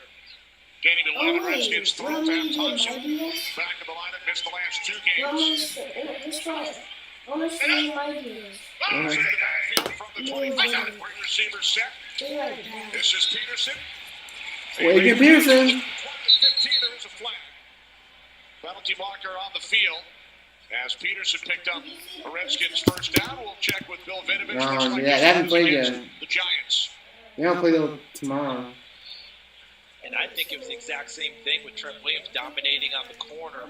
Gaining 11 Redskins, you want me to get Thompson. ideas? Back in the lineup, missed the last 2 I want games. to see my ideas. Into the backfield from the 25. Quick receiver set. Stay right back. This is Peterson. Adrian Peterson. 15, there is a flag. Penalty marker on the field. As Peterson picked up a Redskins first down, we'll check with Bill Vinovich. No, yeah, they haven't played yet. The Giants. They don't play till tomorrow. And I think it was the exact same thing with Trent Williams dominating on the corner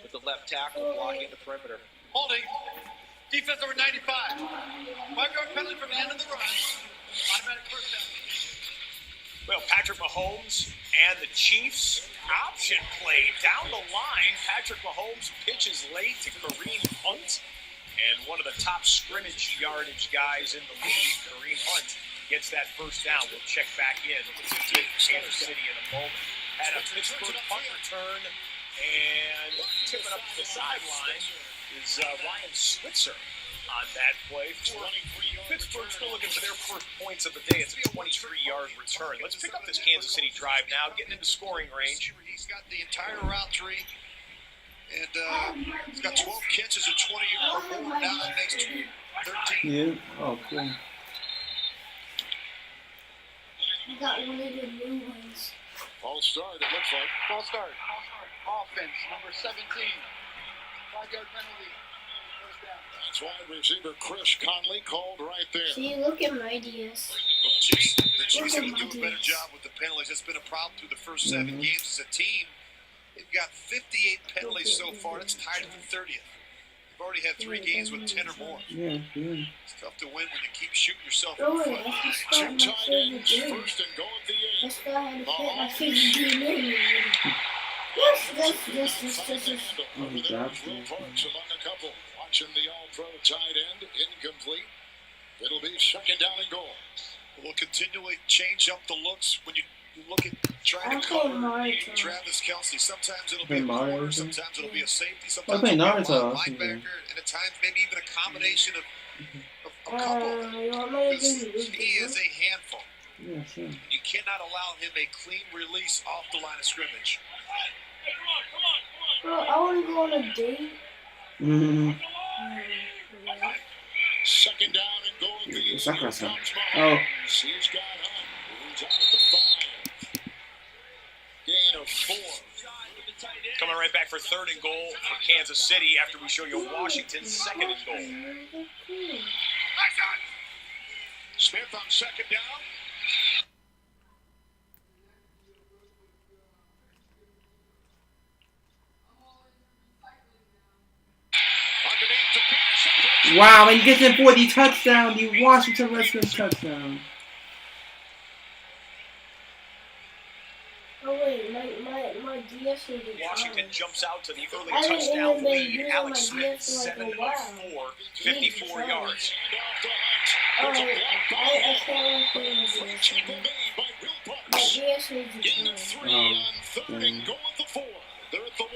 with the left tackle blocking the perimeter. Holding. Defense over 95. 5-yard penalty from the end of the run. Automatic first down. Well, Patrick Mahomes and the Chiefs option play down the line. Patrick Mahomes pitches late to Kareem Hunt. And one of the top scrimmage yardage guys in the league, Kareem Hunt, gets that first down. We'll check back in with Kansas City in a moment. Had a Pittsburgh punt return, and tipping up to the sideline is Ryan Switzer on that play. Pittsburgh still looking for their first points of the day. It's a 23-yard return. Let's pick up this Kansas City drive now, getting into scoring range. He's got the entire route tree. And he's got 12 catches at 20 or more. Now that makes 13. Yeah. Oh, cool. You got one of the new ones. False start, it looks like. False start. Offense, number 17. 5-yard penalty. First down. That's wide receiver Chris Conley called right there. See, look at my ideas. The Chiefs have to do a better job with the penalties. It's been a problem through the first 7 games as a team. They've got 58 penalties so far. That's tied for 30th. They've already had 3 games with 10 or more. Yeah, yeah. It's tough to win when you keep shooting yourself in Oh, the wait, foot. I just got my favorite game. First and goal at the 8. Let's go ahead and pick my favorite game in. Yes. Oh, he dropped Will it. Parks among a couple. Watching the all-pro tight end. Incomplete. It'll be second down and goal. We'll continually change up the looks when you look at trying to cover Travis Kelce. Sometimes it'll be a corner, sometimes it'll be a safety, sometimes it'll be a linebacker, and at times maybe even a combination of a couple. Because he is a handful. Yeah, sure. You cannot allow him a clean release off the line of scrimmage. Bro, I want to go on a date. Second down and goal at the Sacrifice. Oh. He's got Hunt. He's out at the 5. Gain of 4. Coming right back for third and goal for Kansas City after we show you Washington's second and goal. Smith on second down. Wow, and he gets in for the touchdown, the Washington Redskins touchdown. Oh wait, my DS is Washington jumps out to the early I didn't touchdown even lead. use Alex my Smith, DS for 7 like of a while. 4, 54 yards. Oh, I can't look at my DS. My DS is Third and goal at the 4. They're at the 1.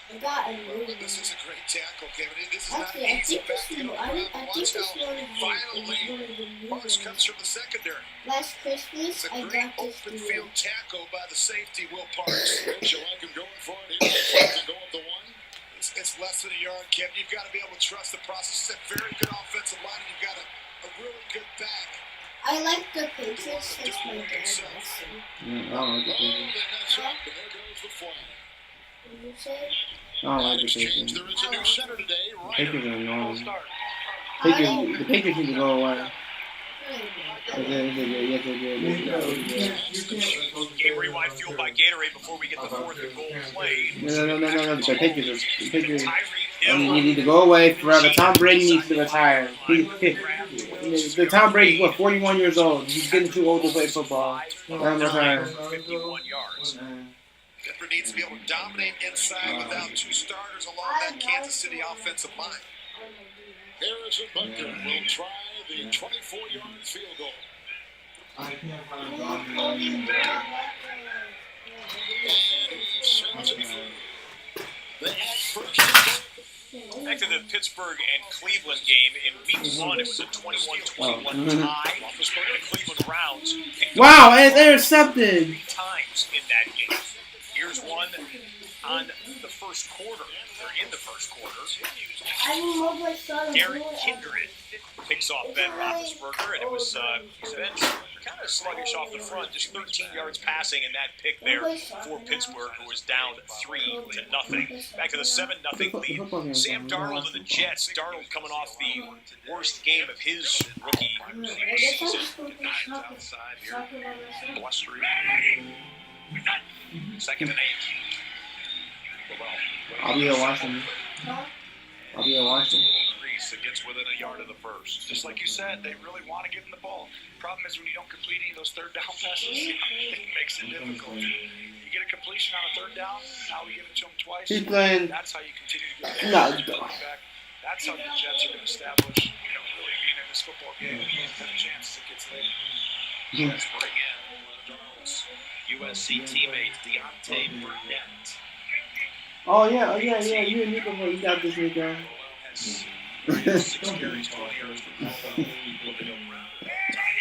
I got a new one. This is a great tackle, Kevin. This is Actually, not I easy think back this to one, I think watch this how one is one of the new Parks ones. comes from the secondary. Last Christmas, It's a I great got this open new field one. tackle by the safety, Will Parks. Don't you like him going for it here? Second goal at the 1. It's less than a yard, Kevin. You've got to be able to trust the process. It's a very good offensive line, and you've got a really good back. I like the Patriots since my dad was. I don't like the Patriots. There goes the flag. What did you say? I don't like the Exchange, Patriots. there is a new center today. Patriots are annoying. Patriots- The Patriots need to go away. Game rewind fueled by Gatorade before we get the fourth and goal played. No. The Patriots need to go away forever. Tom Brady needs to retire. The Tom Brady's 41 years old. He's getting too old to play football. Let him retire. 51 yards. Denver needs to be able to dominate inside without 2 starters along that Kansas City offensive line. Harrison Butker will try the 24-yard field goal. I can't find Bobby. Back to the Pittsburgh and Cleveland game. In Week 1, it was a 21-21 tie. The Cleveland Browns picked Wow, and they're intercepted. 3 times in that game. Here's one on the first quarter, or in the first quarter. Derek Kindred picks off Ben Roethlisberger, and it was Ben kind of sluggish off the front, just 13 yards passing, and that pick there for Pittsburgh, who was down 3-0. Back to the 7-0 lead. Sam Darnold and the Jets. Darnold coming off the worst game of his rookie season. Outside here. Blustery. 2nd and 8. I'll be here watching. I'll be here watching. Reese gets within a yard of the first. Just like you said, they really want to get in the ball. Problem is when you don't complete any of those third down passes, it makes it difficult. You get a completion on a third down, now we give it to them twice. He's playing. That's how you continue to go back. No. That's how the Jets are going to establish, really being in this football game. Have a chance to get later. Jets bring in Darnold's USC teammate Deontay Burnett. Oh yeah, you and Nico, you got this, Nico. 6 carries, 20 yards for Paul.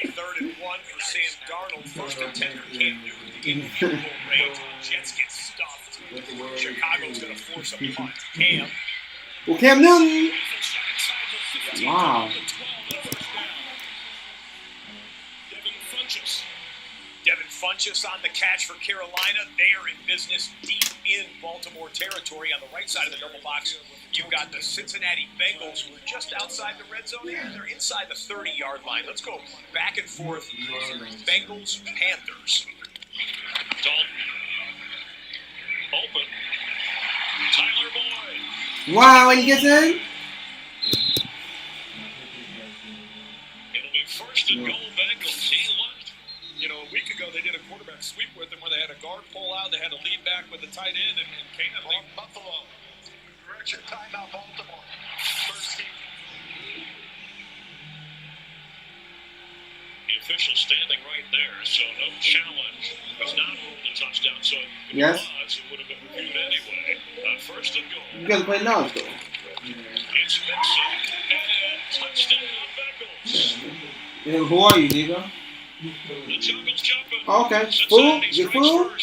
3rd and 1 for Sam Darnold. 1st and 10 for Cam Newton to get field goal range. Jets get stuffed. Chicago's going to force a punt. Cam. Well, Cam Newton. Wow. Devin Funchess on the catch for Carolina. They are in business deep in Baltimore territory. On the right side of the double box, you've got the Cincinnati Bengals, who are just outside the red zone here. They're inside the 30-yard line. Let's go back and forth. Bengals, Panthers. Dalton. Open. Tyler Boyd. Wow, and he gets in? It'll be 1st and goal Bengals. He left. A week ago they did a quarterback sweep with him where they had a guard pull out. They had a lead back with the tight end, and Canaan lead Buffalo. Correction, timeout, Baltimore. First team. The official standing right there, so no challenge. It's not ruled a touchdown, so if Yes. it was, it would have been reviewed anyway. 1st and goal. You gotta play now, though. It's Mixon, and touchdown Bengals. And who are you, Nico? The jungle's jumping. Oh, okay. Fool? You fool? I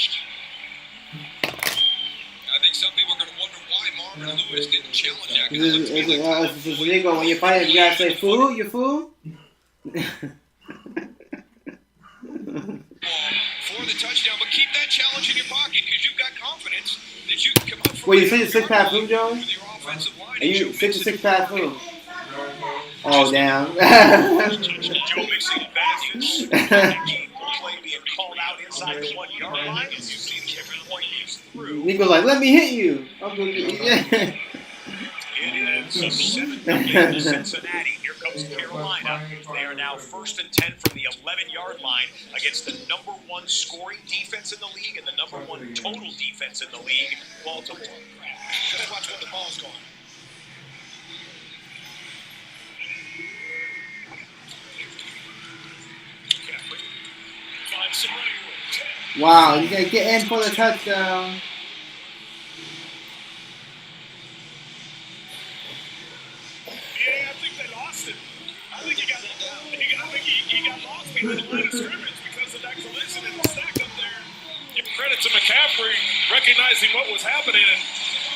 think some people are going to wonder why Marvin Lewis didn't challenge that. Is it Nico, when you fight, you gotta say, fool? You fool? For the touchdown, but keep that challenge in your pocket because you've got confidence that you can come up. Wait, you say 6-pass fool, Joe? With your offensive line. Are you 6-pass fool? Oh, damn. Joe Mixon advantage. Play being called out inside the 1-yard line. As you see, every point he's through. Nico's like, let me hit you. I'm gonna get you. It is 7-0 Cincinnati. Here comes Carolina. They are now 1st and 10 from the 11-yard line against the number 1 scoring defense in the league and the number 1 total defense in the league, Baltimore. Just watch where the ball's going. Wow, you gotta get in for the touchdown. Yeah, I think they lost it. I think he got lost behind the line of scrimmage because of that collision and the stack up there. Give credit to McCaffrey recognizing what was happening and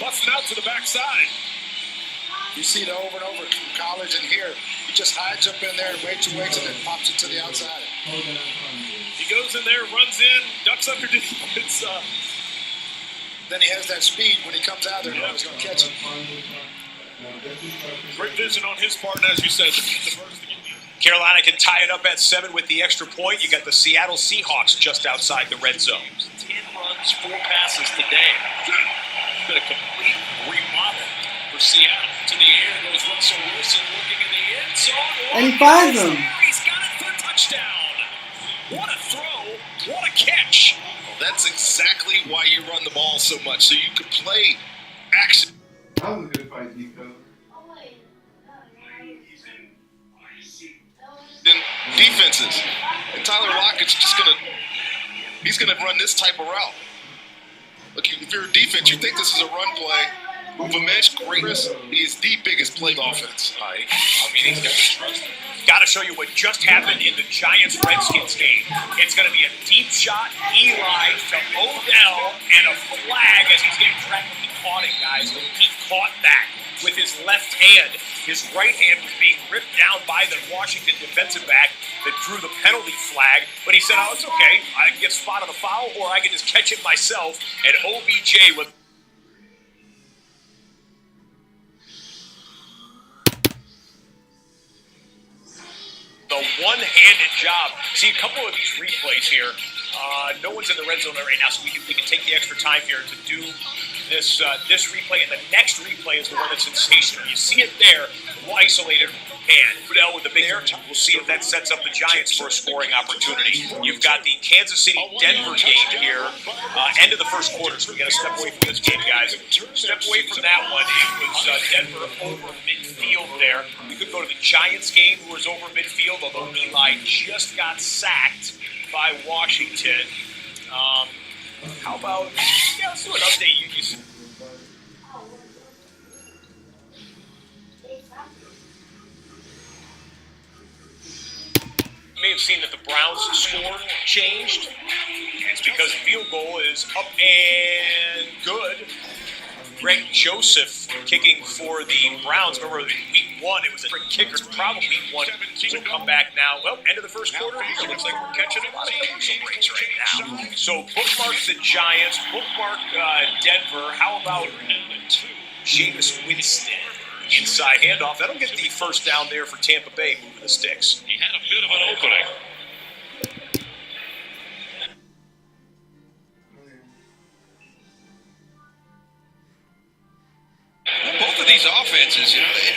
busting out to the backside. You see it over and over in college and here. He just hides up in there and waits and then pops it to the outside. He goes in there, runs in, ducks underneath. Then he has that speed when he comes out there. He's going to catch it. Great vision on his part, and as you said, the first thing. Carolina can tie it up at 7 with the extra point. You got the Seattle Seahawks just outside the red zone. 10 runs, 4 passes today. Been a complete remodel for Seattle. To the air goes Russell Wilson looking in the end zone. And he finds him. He's got it for a touchdown. What a throw. What a catch. Well, that's exactly why you run the ball so much, so you can play action. That was a good fight, Nico. defenses. And Tyler Lockett's he's gonna run this type of route. Look, if you're a defense, you think this is a run play. Move a mesh, great. He's the biggest play offense. I mean, he's got to trust him. Got to show you what just happened in the Giants-Redskins game. It's going to be a deep shot, Eli to Odell, and a flag as he's getting tracked. He caught it, guys. He caught that with his left hand. His right hand was being ripped down by the Washington defensive back that drew the penalty flag. But he said, oh, it's okay. I can get spot on the foul, or I can just catch it myself. And OBJ with the one-handed job. See a couple of these replays here. No one's in the red zone right now, so we can take the extra time here to do this replay. And the next replay is the one that's sensational. You see it there, isolated hand. Odell with the big air. We'll see if that sets up the Giants for a scoring opportunity. You've got the Kansas City-Denver game here. End of the first quarter, so we got to step away from this game, guys. Step away from that one. It was Denver over midfield there. We could go to the Giants game, who was over midfield, although Eli just got sacked by Washington. How about, let's do an update. You may have seen that the Browns' score changed. It's because field goal is up and good. Greg Joseph kicking for the Browns. Remember, week 1, it was a kicker. Probably week 1. So come back now. Well, end of the first quarter. It looks like we're catching a lot of commercial breaks right now. So bookmark the Giants. Bookmark Denver. How about Jameis Winston? Inside handoff. That'll get the first down there for Tampa Bay, moving the sticks. He had a bit of an opening. Both of these offenses,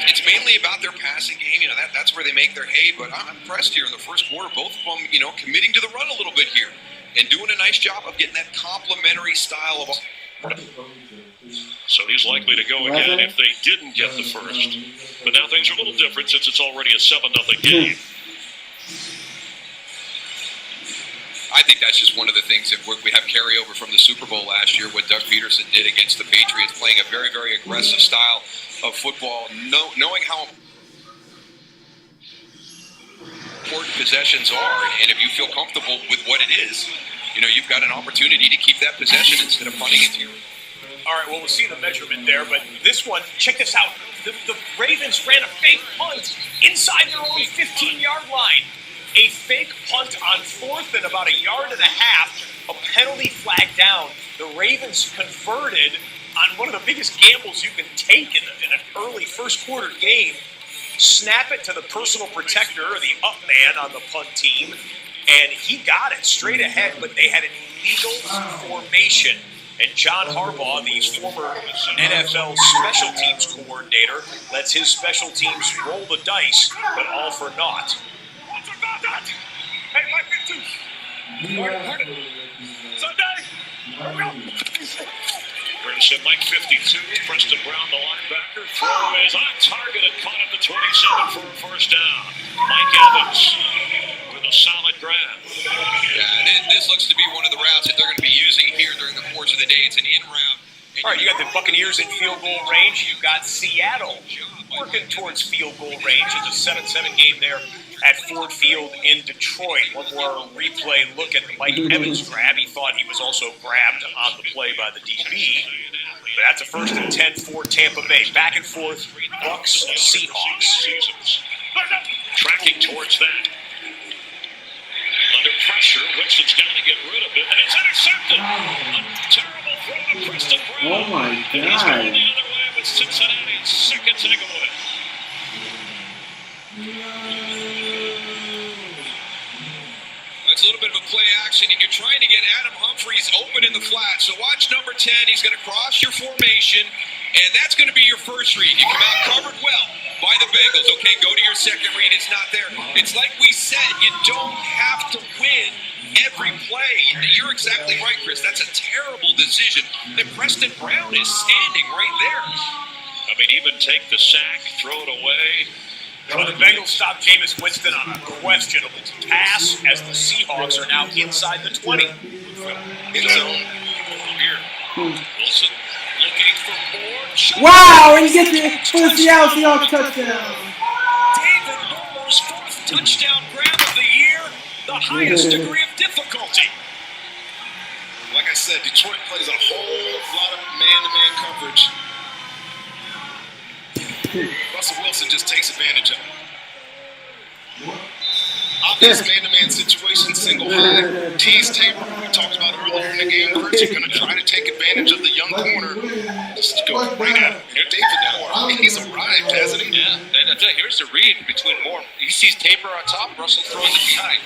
it's mainly about their passing game. That's where they make their hay. But I'm impressed here in the first quarter. Both of them, committing to the run a little bit here and doing a nice job of getting that complementary style of. So he's likely to go again if they didn't get the first. But now things are a little different since it's already a 7-0 game. I think that's just one of the things that we have carryover from the Super Bowl last year, what Doug Peterson did against the Patriots, playing a very, very aggressive style of football, knowing how important possessions are. And if you feel comfortable with what it is, you've got an opportunity to keep that possession instead of punting it to you. All right, well, we'll see the measurement there, but this one, check this out. The Ravens ran a fake punt inside their own 15-yard line. A fake punt on 4th and about 1.5 yards, a penalty flag down. The Ravens converted on one of the biggest gambles you can take in an early first quarter game. Snap it to the personal protector, or the up man on the punt team, and he got it straight ahead, but they had an illegal formation. And John Harbaugh, the former NFL special teams coordinator, lets his special teams roll the dice, but all for naught. Hey, Mike 52. Sunday. Brings in Mike 52. Preston Brown, the linebacker. Throw is on target and caught at the 27 for a first down. Mike Evans with a solid grab. Yeah, this looks to be one of the routes that they're going to be using here during the course of the day. It's an in route. All right, you got the Buccaneers in field goal range. You've got Seattle working towards field goal range. It's a 7-7 game there at Ford Field in Detroit. One more replay look at the Mike Evans grab. He thought he was also grabbed on the play by the DB. But that's a 1st and 10 for Tampa Bay. Back and forth, Bucs, Seahawks. Tracking towards that. Under pressure, Winston's got to get rid of it, and it's intercepted. A terrible throw to Preston Brown. Oh my And he's going God. the other way with Cincinnati's second takeaway. It's a little bit of a play action, and you're trying to get Adam Humphries open in the flat. So watch number 10. He's going to cross your formation, and that's going to be your first read. You come out covered well by the Bengals. Okay, go to your second read. It's not there. It's like we said, you don't have to win every play. You're exactly right, Chris. That's a terrible decision. And Preston Brown is standing right there. I mean, even take the sack, throw it away. So the Bengals stop Jameis Winston on a questionable pass as the Seahawks are now inside the 20. In zone. Here. Wilson looking for more. Wow, and he gets it for the Seattle Seahawks touchdown. David Moe's fourth touchdown grab of the year, the highest degree of difficulty. Like I said, Detroit plays a whole lot of man-to-man coverage. Russell Wilson just takes advantage of it. Obvious man-to-man situation, single high. Tease Tabor, we talked about earlier in the game. Percy going to try to take advantage of the young corner. Just go right at him. David Moore, he's arrived, hasn't he? Yeah, and I tell you, here's the read between Moore. He sees Tabor on top, Russell throws it behind.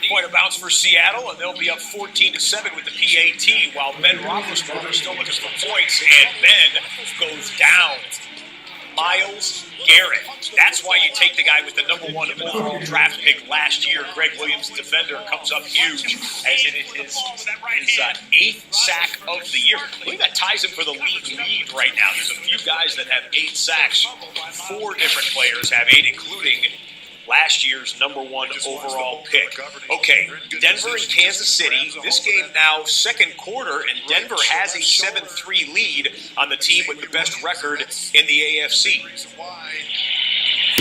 Point of bounce for Seattle, and they'll be up 14-7 with the PAT, while Ben Roethlisberger still looking for points, and Ben goes down. Myles Garrett. That's why you take the guy with the #1 overall draft pick last year. Greg Williams, defender, comes up huge, as it is his 8th sack of the year. I believe that ties him for the league lead right now. There's a few guys that have 8 sacks. 4 different players have 8, including last year's #1 overall pick. Okay, Denver and Kansas City. This game now second quarter, and Denver has a 7-3 lead on the team with the best record in the AFC.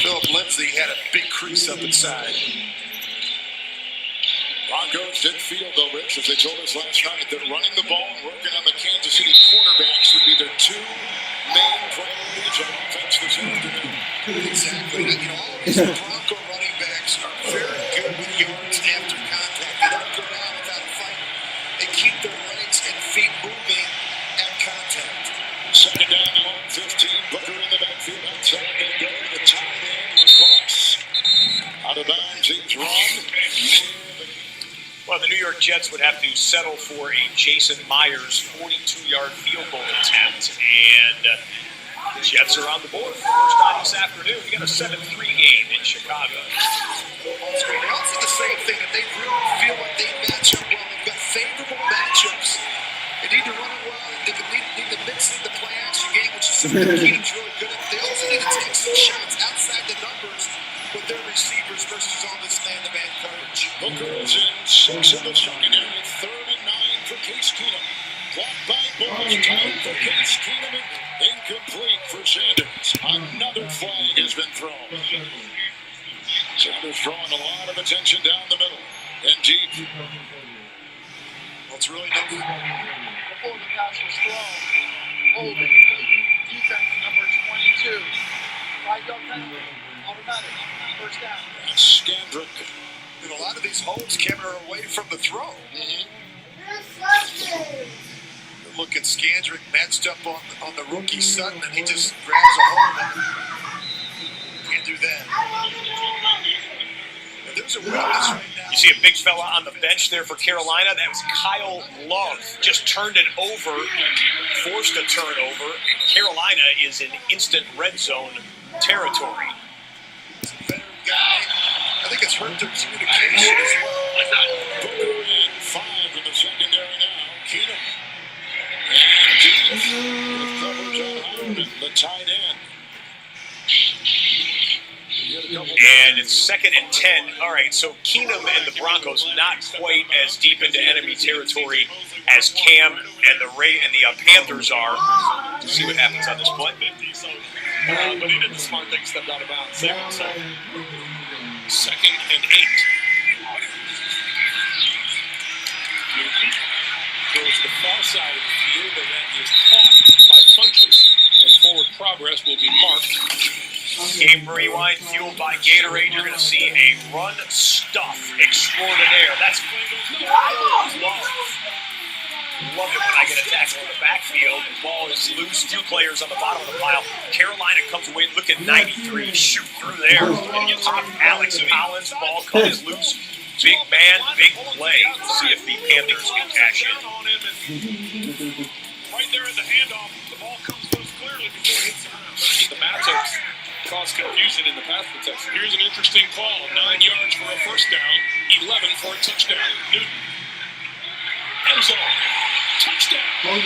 Philip Lindsay had a big crease up inside. Broncos didn't feel, though, Rich, as they told us last night, that running the ball and working on the Kansas City cornerbacks would be their 2 main priorities on offense this afternoon. Exactly. You know, all of these Bronco running backs are very good with yards after contact. They don't go down without a fight. They keep their legs and feet moving at contact. Second down along 15. Booker in the backfield outside. They go to the tight end with Ross. Out of bounds, he's wrong. Well, the New York Jets would have to settle for a Jason Myers 42-yard field goal attempt, and the Jets are on the board for the first time this afternoon. We got a 7-3 game in Chicago. That's great. They also the same thing, that they really feel like they match up well. They've got favorable matchups. They need to run it well. They need to mix in the play action game, which is something that Keenum's really good at. They also need to take some shots outside the numbers with their receivers versus all this man-to-man coverage. Booker is in 6 in the secondary. 3rd and 9 for Case Keenum. Blocked by Bulls. Time for Case Keenum. Incomplete for Sanders. Another flag has been thrown. Sanders drawing a lot of attention down the middle and deep. Well, it's really no good. Before the pass was thrown, holding defense number 22. 5-yard penalty, automatic, first down. Skandrick. And a lot of these holds, Kevin, are away from the throw. Look at Skandrick matched up on the rookie Sutton, and he just grabs a hold of him. Can't do that. And there's a weakness right now. You see a big fella on the bench there for Carolina. That was Kyle Love. Just turned it over, forced a turnover, and Carolina is in instant red zone territory. It's a veteran guy. I think it's hurt their communication as well. Booker in 5 in the secondary now. Keenum. And coverage on Howard, the tight end. And it's 2nd and 10. All right, so Keenum and the Broncos not quite as deep into enemy territory as Cam and the Panthers are. Let's see what happens on this play. But he did the smart thing, stepped out of bounds. So 2nd and 8. Newton goes to the far side of the field, and that is caught by Funchess, and forward progress will be marked. Game rewind fueled by Gatorade. You're going to see a run stuff extraordinaire. That's love it when I get a tackle in the backfield. The ball is loose. 2 players on the bottom of the pile. Carolina comes away. Look at 93 shoot through there. And you pop Alex Collins. Ball comes loose. Big man, big play. See if the Panthers can cash in. Right there at the handoff, the ball comes loose clearly before it hits the ground. The matchups cause confusion in the pass protection. Here's an interesting call. 9 yards for a first down, 11 for a touchdown. Newton. End zone. Touchdown.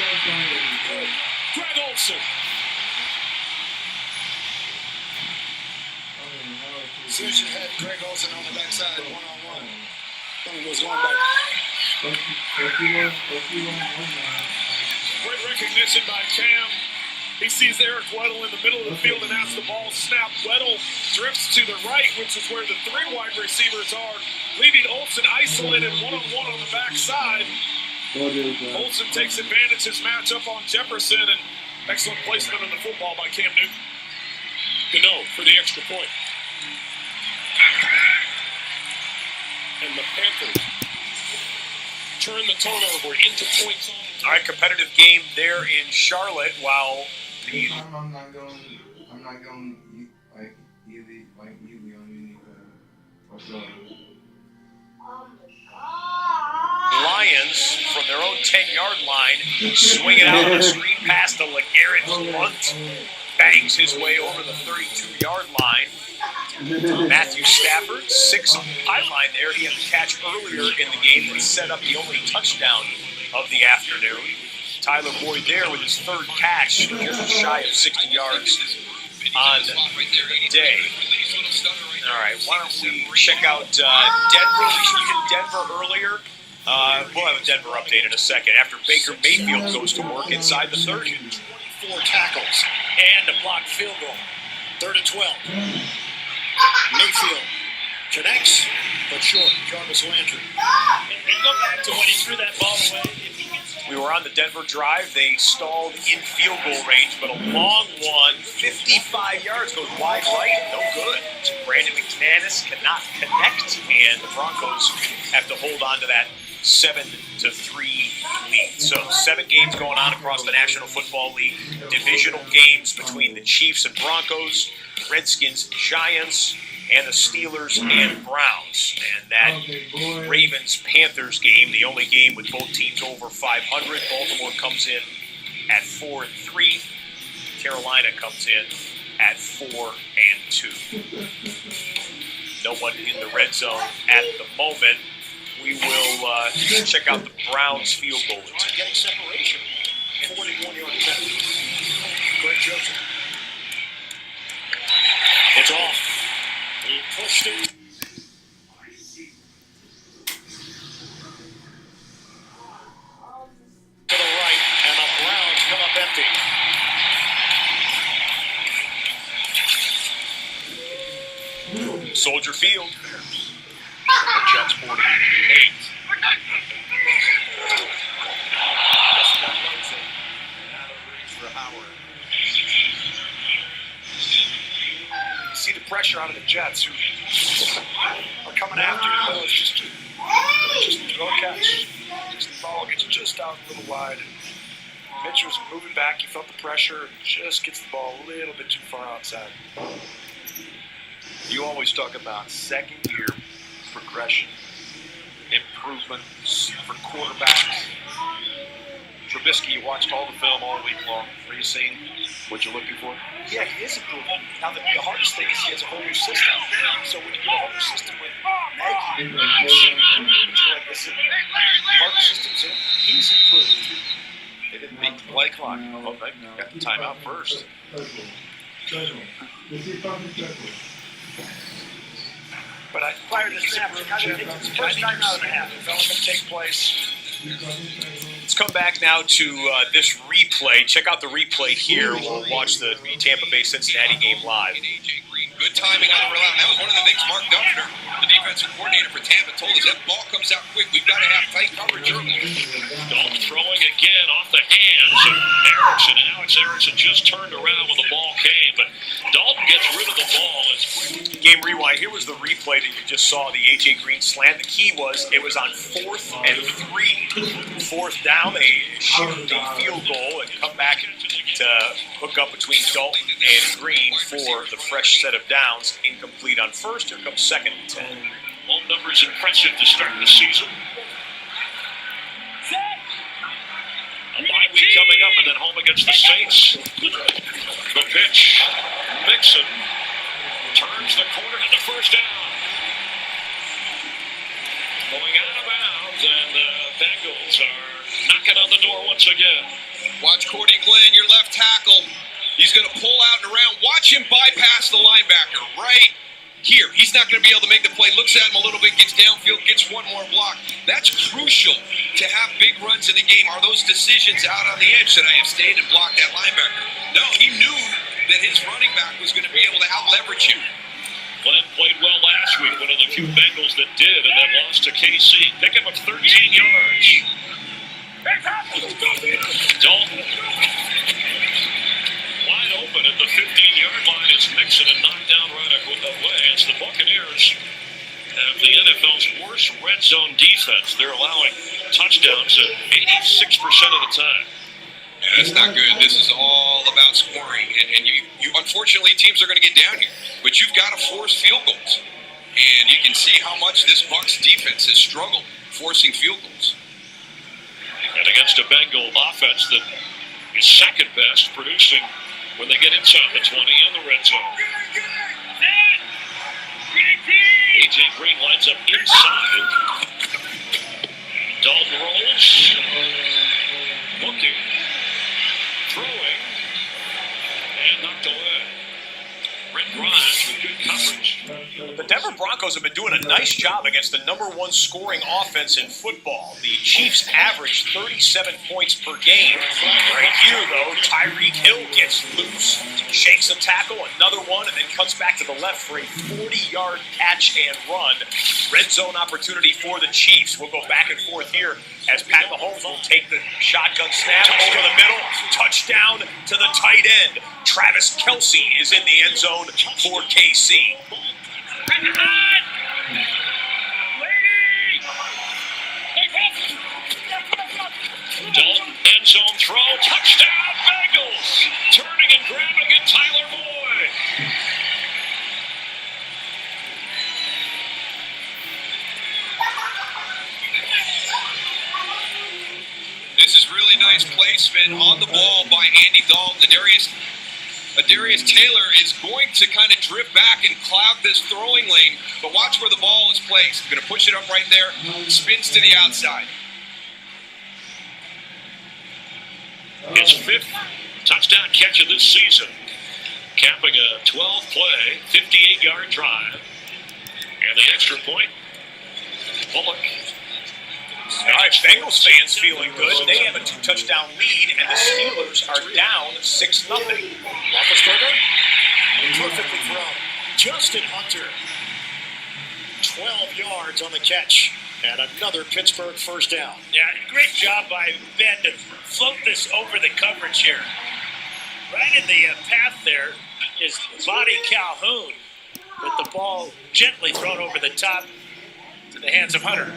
Greg Olsen. soon as you had Greg Olsen on the backside, one-on-one. Was going back. Great recognition by Cam. He sees Eric Weddle in the middle of the field and has the ball snapped. Weddle drifts to the right, which is where the 3 wide receivers are, leaving Olsen isolated one-on-one on the backside. Olsen takes advantage of his matchup on Jefferson, and excellent placement of the football by Cam Newton. Gano for the extra point. And the Panthers turn the turnover into points. All right, competitive game there in Charlotte. While the I'm not going like easy on you. What's up? Lions, from their own 10-yard line, swing it out on a screen pass to LeGarrette Blount. Bangs his way over the 32-yard line. Matthew Stafford, 6 pylon there. He had a catch earlier in the game that set up the only touchdown of the afternoon. Tyler Boyd there with his 3rd catch, just shy of 60 yards on the day. All right, why don't we check out Denver? We did Denver earlier. We'll have a Denver update in a second after Baker Mayfield goes to work inside the 30. 4 tackles. And a blocked field goal. 3rd and 12. Mayfield connects, but short. Jarvis Landry. And go back to when he threw that ball away. We were on the Denver drive. They stalled in field goal range, but a long one, 55 yards, goes wide right, no good. So Brandon McManus cannot connect, and the Broncos have to hold on to that 7-3 lead. So 7 games going on across the National Football League. Divisional games between the Chiefs and Broncos, Redskins, Giants, and the Steelers and Browns. And that Ravens-Panthers game, the only game with both teams over 500. Baltimore comes in at 4-3. Carolina comes in at 4-2. No one in the red zone at the moment. We will check out the Browns field goal. Getting separation. 41-yard attempt. Greg Joseph. It's off. He pushed it. To the right, and the Browns come up empty. Soldier Field. The Jets 48. You see the pressure out of the Jets who are coming after you. Well, it's just throw a catch. Just the ball gets just out a little wide. And Mitch was moving back. He felt the pressure and just gets the ball a little bit too far outside. You always talk about second-year progression, improvement for quarterbacks. Trubisky, you watched all the film all week long. Are you seeing what you're looking for? Yeah, he is improving. Now, the hardest thing is he has a whole new system. So when you get a whole new system with Nagy, you're like, listen, part of the system's in. He's improved. They didn't beat the play clock. Oh, they got the timeout first. But prior to the snap, it's first time out and a half. It's only going to take place. Let's come back now to this replay. Check out the replay here. We'll watch the Tampa Bay Cincinnati game live. Good timing on the rollout. That was one of the things Mark Duffner, the defensive coordinator for Tampa, told us. That ball comes out quick. We've got to have tight coverage early. Dalton throwing again off the hands of Erickson. And Alex Erickson just turned around when the ball came. But Dalton gets rid of the ball. Game rewind. Here was the replay that you just saw, the A.J. Green slant. The key was it was on 4th and 3. 4th down, they shoot a field goal and come back to hook up between Dalton and Green for the fresh set of downs. Incomplete on 1st. Here comes 2nd and 10. Home numbers impressive to start the season. A bye week coming up, and then home against the Saints. The pitch. Mixon turns the corner to the first down. Going out of bounds, and the Bengals are knocking on the door once again. Watch Cordy Glenn, your left tackle. He's going to pull out and around. Watch him bypass the linebacker. Right here. He's not going to be able to make the play. Looks at him a little bit, gets downfield, gets one more block. That's crucial to have big runs in the game. Are those decisions out on the edge? Should I have stayed and blocked that linebacker? No, he knew that his running back was going to be able to out-leverage him. Glenn played well last week, one of the few Bengals that did, and then lost to KC. Pickup of 13 yards. Dalton wide open at the 15-yard line. It's Mixon and knocked down right away. It's the Buccaneers have the NFL's worst red zone defense. They're allowing touchdowns at 86% of the time. Yeah, that's not good. This is all about scoring, and you unfortunately teams are going to get down here, but you've got to force field goals, and you can see how much this Bucs defense has struggled forcing field goals. And against a Bengal offense that is second best, producing when they get inside the 20 in the red zone. A.J. Green lines up inside. Dalton rolls. Looking. Throwing. And knocked away. Brent Grimes with good coverage. The Denver Broncos have been doing a nice job against the #1 scoring offense in football. The Chiefs average 37 points per game. Right here, though, Tyreek Hill gets loose, shakes a tackle, another one, and then cuts back to the left for a 40-yard catch and run. Red zone opportunity for the Chiefs. We'll go back and forth here as Pat Mahomes will take the shotgun snap over the middle. Touchdown to the tight end. Travis Kelce is in the end zone for KC. Dalton, end zone throw, touchdown Bengals! Turning and grabbing it, Tyler Boyd. This is really nice placement on the ball by Andy Dalton. Adarius Taylor is going to kind of drift back and cloud this throwing lane, but watch where the ball is placed. Going to push it up right there, spins to the outside. His 5th touchdown catch of this season, capping a 12-play, 58-yard drive. And the extra point, Bullock. All right, Bengals fans feeling good. They have a 2-touchdown lead, and the Steelers are down 6-0. Roethlisberger, perfectly thrown. Justin Hunter, 12 yards on the catch, and another Pittsburgh first down. Yeah, great job by Ben to float this over the coverage here. Right in the path there is Bobby Calhoun, with the ball gently thrown over the top to the hands of Hunter.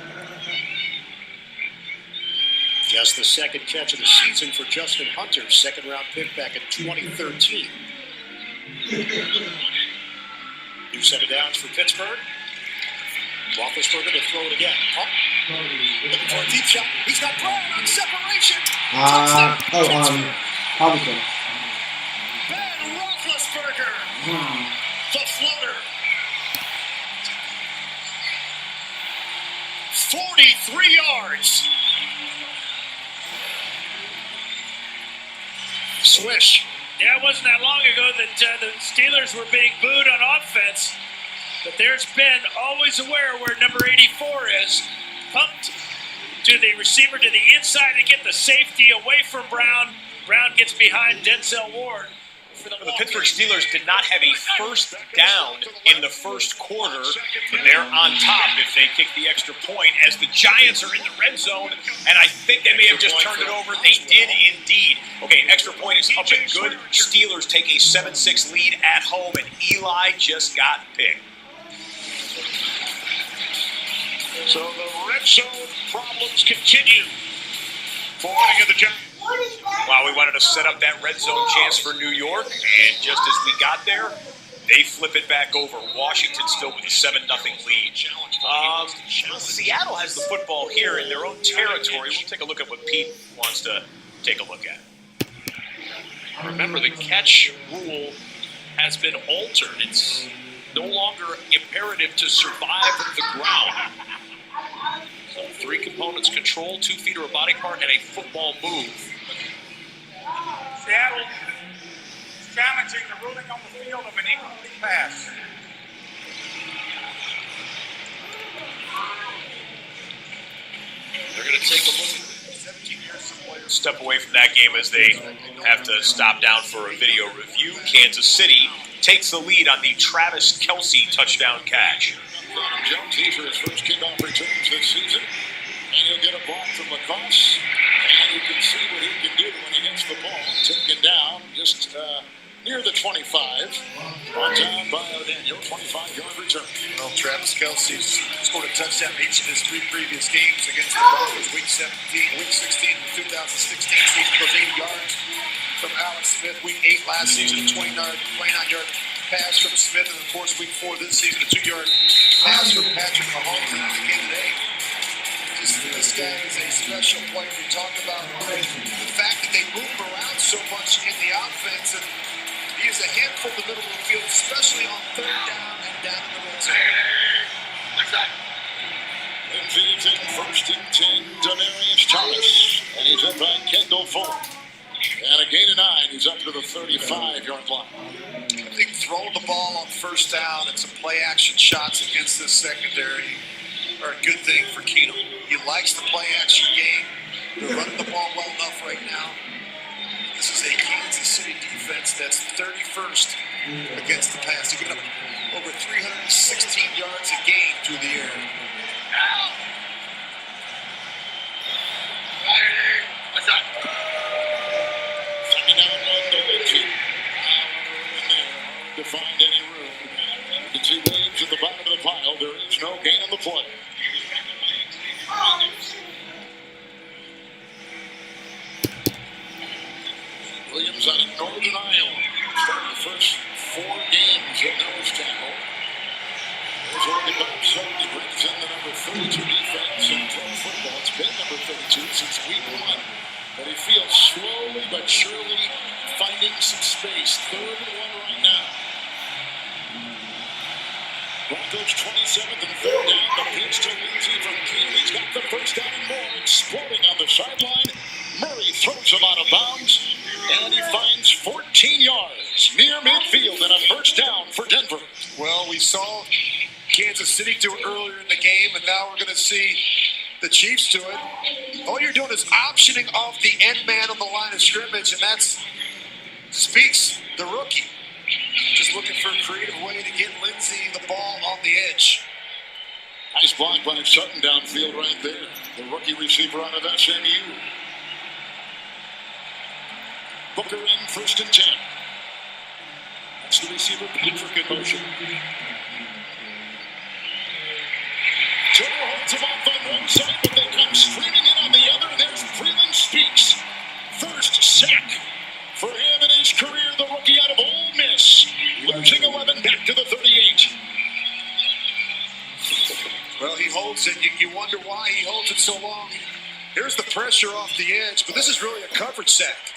Just the second catch of the season for Justin Hunter, second-round pick back in 2013. New set of downs for Pittsburgh. Roethlisberger to throw it again. Looking for a deep shot. He's got Brown on separation. Hobbiton. Ben Roethlisberger. The floater. 43 yards. Swish. Yeah, it wasn't that long ago that the Steelers were being booed on offense. But there's Ben, always aware where number 84 is. Pumped to the receiver to the inside to get the safety away from Brown. Brown gets behind Denzel Ward. The Pittsburgh Steelers did not have a first down in the first quarter. They're on top if they kick the extra point as the Giants are in the red zone, and I think they may have just turned it over. They did indeed. Okay, extra point is up and good. Steelers take a 7-6 lead at home, and Eli just got picked. So the red zone problems continue for winning of the Giants. Wow, we wanted to set up that red zone chance for New York, and just as we got there, they flip it back over. Washington still with a 7-0 lead. Seattle has the football here in their own territory. We'll take a look at what Pete wants to take a look at. Remember, the catch rule has been altered. It's no longer imperative to survive the ground. So 3 components: control, 2 feet or a body part, and a football move. Seattle is challenging the ruling on the field of an incomplete pass. They're going to take a look at 17 years of players. Step away from that game as they have to stop down for a video review. Kansas City takes the lead on the Travis Kelce touchdown catch. Jones, these are his first kickoff returns this season. And he'll get a block from Lacoste. And you can see what he can do when he gets the ball. Taken down just near the 25. On down by O'Daniel, 25-yard return. Well, Travis Kelce's scored a touchdown in each of his 3 previous games against the Broncos. Week 16 of the 2016 season, those 80 yards from Alex Smith. Week 8 last season, a 29-yard pass from Smith. And, of course, Week 4 this season, a 2-yard pass from Patrick Mahomes. And again today, this guy is a special player. We talk about the fact that they move him around so much in the offense. And he is a handful in the middle of the field, especially on 3rd down and down in the red zone. Lindsay is in 1st and 10, Demarius Thomas. And he's up by Kendall Fuller. And a gain of 9. He's up to the 35-yard line. I think throwing the ball on 1st down and some play-action shots against this secondary are a good thing for Keenum. He likes the play-action game. They're running the ball well enough right now. This is a Kansas City defense that's 31st against the pass. They're giving up over 316 yards a game through the air. Second down, 1 to Lindsay. In there to find any room. You can see Williams at the bottom of the pile. There is no gain on the play. Williams out of Northern Iowa. Starting the first 4 games at nose tackle. There's already Bob Sutton. He brings in the number 32 defense in pro football. It's been number 32 since week 1. But he feels slowly but surely finding some space. 3rd and 1 right now. Broncos 27th and 3rd down. The pitch to Lindsay from Keenum. He's got the 1st down and more. Exploding on the sideline. Murray throws him out of bounds. And he finds 14 yards near midfield and a 1st down for Denver. Well, we saw Kansas City do it earlier in the game, and now we're going to see the Chiefs do it. All you're doing is optioning off the end man on the line of scrimmage, and that speaks the rookie. Just looking for a creative way to get Lindsay the ball on the edge. Nice block by Sutton downfield right there. The rookie receiver out of SMU. Booker in 1st and 10. That's the receiver Patrick in motion. Turner holds him off on one side, but they come streaming in on the other. There's Freeland Speaks. 1st sack for him in his career, the rookie out of Ole Miss. Losing 11 back to the 38. Well, he holds it. You wonder why he holds it so long. Here's the pressure off the edge, but this is really a coverage sack.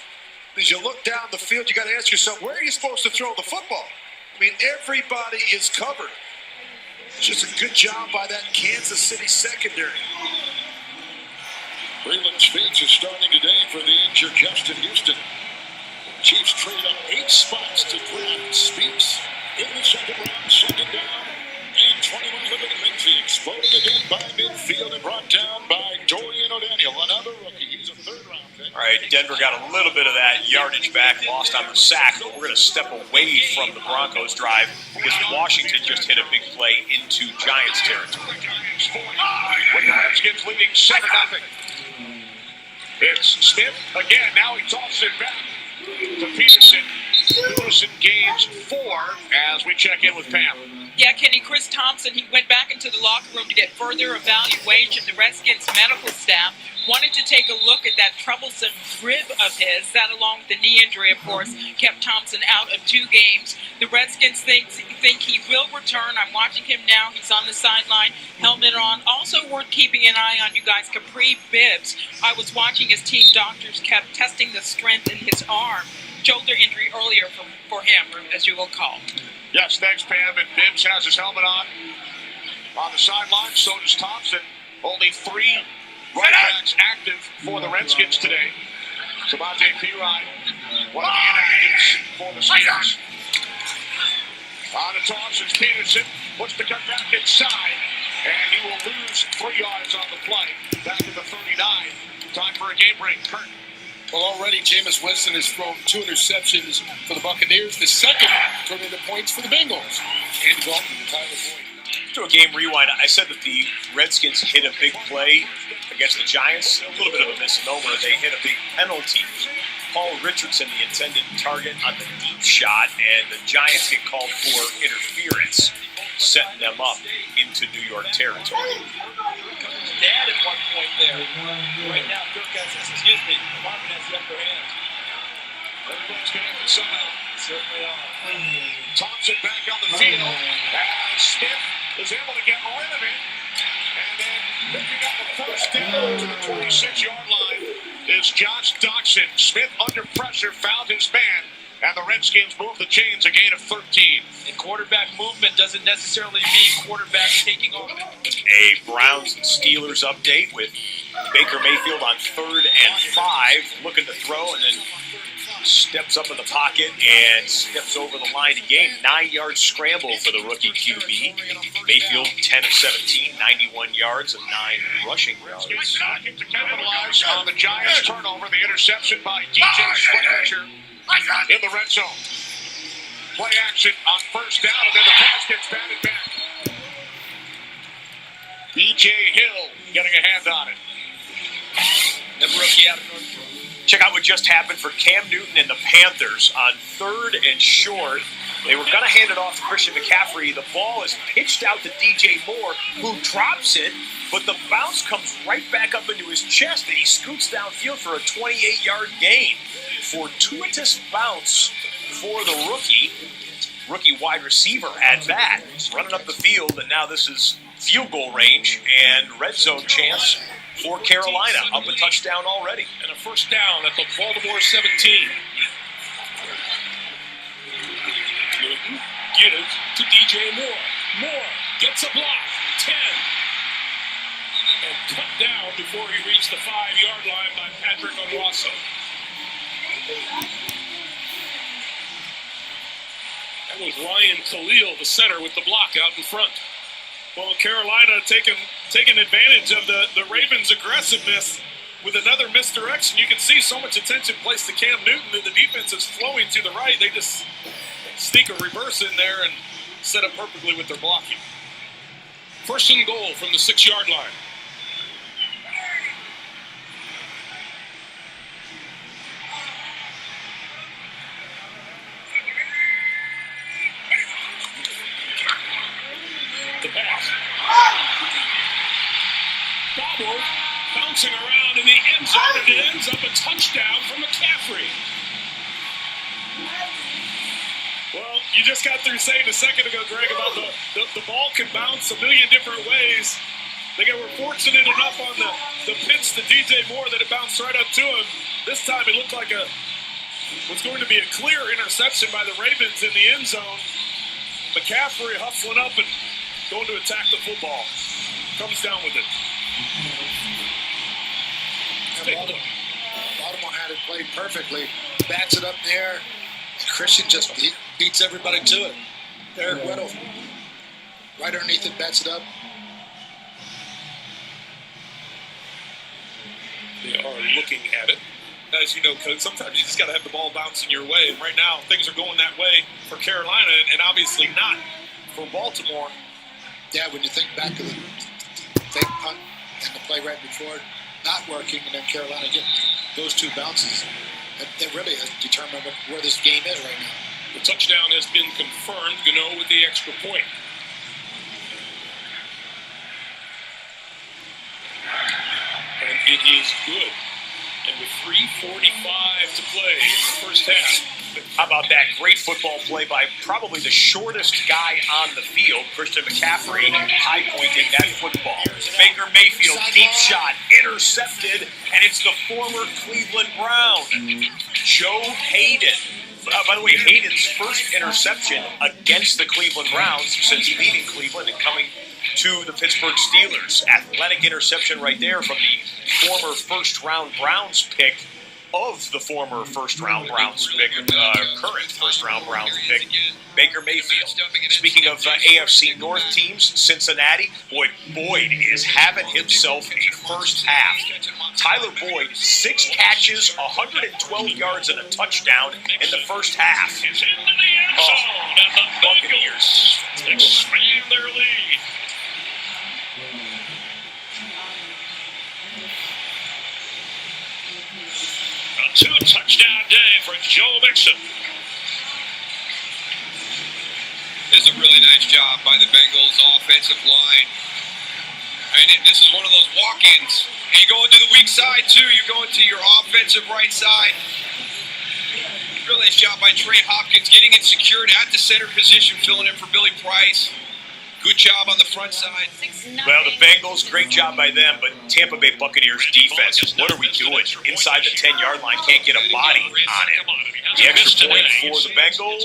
As you look down the field, you got to ask yourself, where are you supposed to throw the football? I mean, everybody is covered. It's just a good job by that Kansas City secondary. Freeland Speaks is starting today for the injured Justin Houston. Chiefs trade up 8 spots to draft Speaks in the 2nd round, 2nd down, and 21 Living Lindsay exploding again by midfield and brought down by Dorian O'Daniel, another rookie. He's a 3rd round pick. All right, Denver got a little bit of that yardage back, lost on the sack, but we're going to step away from the Broncos drive because Washington just hit a big play into Giants territory. With the Redskins leading 7-0. It's Smith again. Now he tosses it back to Peterson. Peterson gains 4 as we check in with Pam. Yeah, Kenny, Chris Thompson, he went back into the locker room to get further evaluation. The Redskins medical staff wanted to take a look at that troublesome rib of his. That, along with the knee injury, of course, kept Thompson out of 2 games. The Redskins think he will return. I'm watching him now. He's on the sideline, helmet on. Also worth keeping an eye on, you guys, Capri Bibbs. I was watching as team doctors kept testing the strength in his arm. Shoulder injury earlier for him, as you will call. Yes, thanks, Pam. And Bibbs has his helmet on the sideline. So does Thompson. Only 3 running backs active for the Redskins today. Savante Pirine, one of the inactives for the Steelers. On the toss, it's Peterson. Puts the cut back inside. And he will lose 3 yards on the play. Back at the 39. Time for a game break. Kurt. Well, already Jameis Winston has thrown 2 interceptions for the Buccaneers. The second turned into points for the Bengals. Andy Dalton and Tyler Boyd. To a game rewind, I said that the Redskins hit a big play against the Giants. A little bit of a misnomer. They hit a big penalty. Paul Richardson, the intended target on the deep shot, and the Giants get called for interference, setting them up into New York territory. Dad at one point there. Right now, Kirk Marvin has the upper hand. Everybody's connected somehow. Certainly are. Thompson back on the field. And Smith is able to get rid of it. And then picking up the first down to the 26-yard line is Josh Doctson. Smith under pressure found his man. And the Redskins move the chains, a gain of 13. And quarterback movement doesn't necessarily mean quarterback taking over. A Browns and Steelers update with Baker Mayfield on 3rd and 5, looking to throw, and then steps up in the pocket and steps over the line to gain. 9-yard scramble for the rookie QB. Mayfield 10 of 17, 91 yards and 9 rushing yards. Looking to capitalize on the Giants' turnover, the interception by DJ Swearinger in the red zone. Play action on first down, and then the pass gets batted back. B.J. Hill getting a hand on it. The rookie out of North. Check out what just happened for Cam Newton and the Panthers on 3rd and short. They were going to hand it off to Christian McCaffrey. The ball is pitched out to DJ Moore, who drops it, but the bounce comes right back up into his chest, and he scoots downfield for a 28-yard gain. Fortuitous bounce for the rookie wide receiver at that, running up the field, and now this is field goal range and red zone chance for Carolina, up a touchdown already. And a first down at the Baltimore 17. Newton gives to DJ Moore. Moore gets a block. 10. And cut down before he reached the 5-yard line by Patrick Onwuasor. That was Ryan Khalil, the center, with the block out in front. Well, Carolina taking advantage of the Ravens' aggressiveness with another misdirection. You can see so much attention placed to Cam Newton that the defense is flowing to the right. They just sneak a reverse in there and set up perfectly with their blocking. First and goal from the 6-yard line. The pass. Bobble bouncing around in the end zone, and it ends up a touchdown for McCaffrey. Well, you just got through saying a second ago, Greg, about the ball can bounce a million different ways. They were fortunate enough on the pitch to DJ Moore that it bounced right up to him. This time it looked like was going to be a clear interception by the Ravens in the end zone. McCaffrey hustling up and going to attack the football. Comes down with it. Baltimore had it played perfectly. Bats it up in the air. Christian just beats everybody to it. Eric Weddle right underneath it, bats it up. They are looking at it. As you know, Coach, sometimes you just got to have the ball bouncing your way. And right now, things are going that way for Carolina, and obviously not for Baltimore. Yeah, when you think back to the fake punt and the play right before it not working, and then Carolina getting those 2 bounces, that really has determined where this game is right now. The touchdown has been confirmed. Gano with the extra point. And it is good. And with 3:45 to play in the first half. How about that great football play by probably the shortest guy on the field, Christian McCaffrey, high-pointing that football. Baker Mayfield, deep shot, intercepted, and it's the former Cleveland Brown, Joe Hayden. By the way, Hayden's first interception against the Cleveland Browns since leaving Cleveland and coming to the Pittsburgh Steelers. Athletic interception right there from the former first-round Browns pick of the former first-round Browns pick, current first-round Browns pick, Baker Mayfield. Speaking of AFC North teams, Cincinnati, Boyd is having himself a first half. Tyler Boyd, 6 catches, 112 yards, and a touchdown in the first half. Buccaneers expand their lead. A 2-touchdown day for Joe Mixon. This is a really nice job by the Bengals offensive line. I mean, this is one of those walk-ins. And you go into the weak side, too. You go into your offensive right side. Really nice job by Trey Hopkins getting it secured at the center position, filling in for Billy Price. Good job on the front side. Well, the Bengals, great job by them, but Tampa Bay Buccaneers defense, what are we doing? Inside the 10-yard line, can't get a body on it. The extra point for the Bengals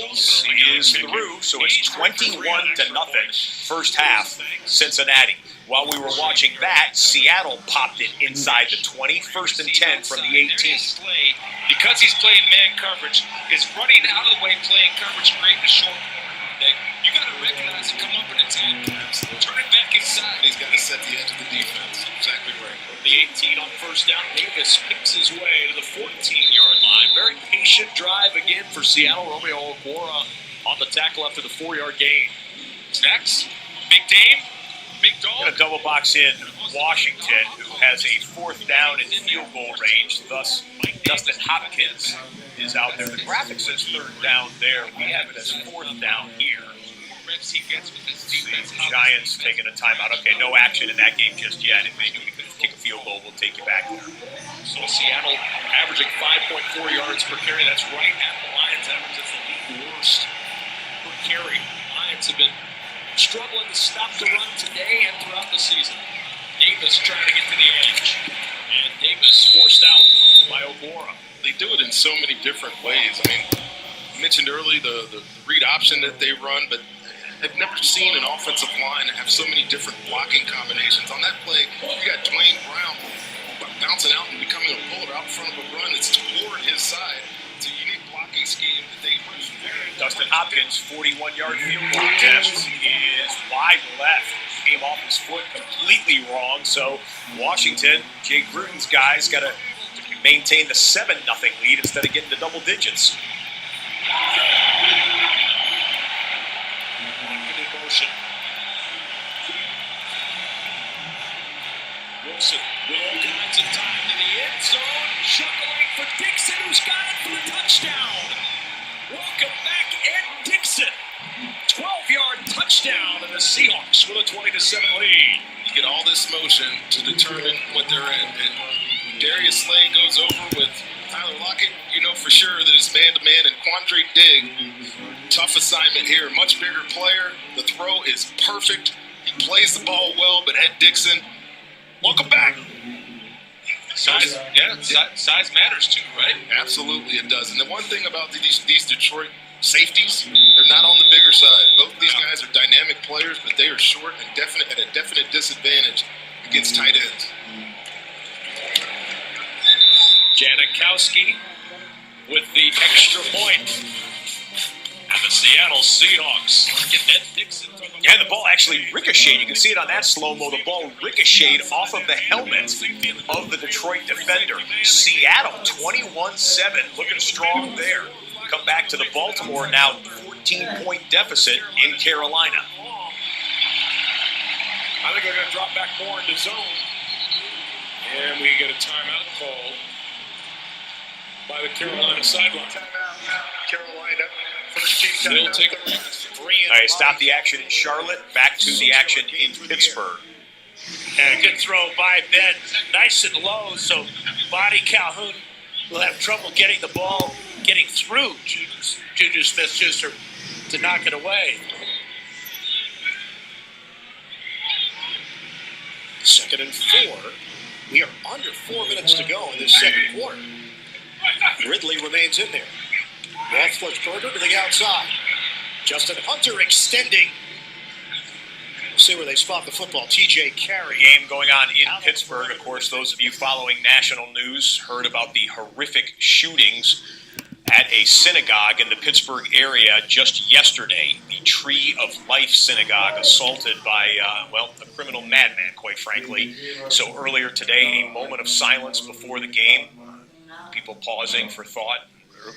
is through, so it's 21-0, first half, Cincinnati. While we were watching that, Seattle popped it inside the 20, 1st and 10 from the 18. Because he's playing man coverage, is running out of the way playing coverage, creating a short corner. You got to recognize and come up in a 10. Turn it back inside. He's got to set the edge of the defense. Exactly right. The 18 on first down. Davis picks his way to the 14-yard line. Very patient drive again for Seattle. Romeo Okwara on the tackle after the 4-yard gain. Next, Big Dame. Big dog. Going to double box in Washington, who has a 4th down in field goal range. Thus, Dustin Hopkins is out there. The graphic says 3rd down there. We have it as 4th down here. The Giants taking a timeout. Okay, no action in that game just yet. If they kick a field goal, we'll take you back there. So Seattle averaging 5.4 yards per carry. That's right at the Lions average. That's the league worst per carry. Lions have been struggling to stop the run today and throughout the season. Davis trying to get to the edge. And Davis forced out by Okwara. They do it in so many different ways. I mean, I mentioned early the read option that they run, but I've never seen an offensive line have so many different blocking combinations. On that play, you got Dwayne Brown bouncing out and becoming a puller out front of a run. It's toward his side. It's a unique blocking scheme that they use. Dustin Hopkins, 41-yard field goal attempt is wide left. Came off his foot completely wrong. So Washington, Jay Gruden's guys, got to maintain the 7-0 lead instead of getting to double digits. Motion. Wilson with all kinds of time to the end zone. Shuffling for Dixon, who's got it for the touchdown. Welcome back, Ed Dixon. 12-yard touchdown, and the Seahawks with a 20-7 lead. You get all this motion to determine what they're in. And Darius Slay goes over with Tyler Lockett. You know for sure that it's man-to-man, and Quandre Diggs. Tough assignment here. Much bigger player. The throw is perfect. He plays the ball well, but Ed Dixon, welcome back. Size matters too, right? Absolutely, it does. And the one thing about these Detroit safeties, they're not on the bigger side. Both these guys are dynamic players, but they are short and at a definite disadvantage against tight ends. Janikowski with the extra point. And the Seattle Seahawks get Ed Dixon. Yeah, the ball actually ricocheted. You can see it on that slow-mo. The ball ricocheted off of the helmet of the Detroit defender. Seattle, 21-7, looking strong there. Come back to the Baltimore, now 14-point deficit in Carolina. I think they're going to drop back more into zone. And we get a timeout call by the Carolina sideline. Carolina, first team They'll take a All right, stop the action in Charlotte. Back to the action in Pittsburgh. And a good throw by Ben. Nice and low, so Bonnie Calhoun will have trouble getting the ball, getting through Juju Smith-Schuster to knock it away. Second and 4. We are under 4 minutes to go in this second quarter. Ridley remains in there. Roethlisberger to the outside. Justin Hunter extending. see where they spot the football. TJ Carey. Game going on in Pittsburgh. Of course, those of you following national news heard about the horrific shootings at a synagogue in the Pittsburgh area just yesterday. The Tree of Life Synagogue assaulted by, a criminal madman, quite frankly. So earlier today, a moment of silence before the game. People pausing for thought,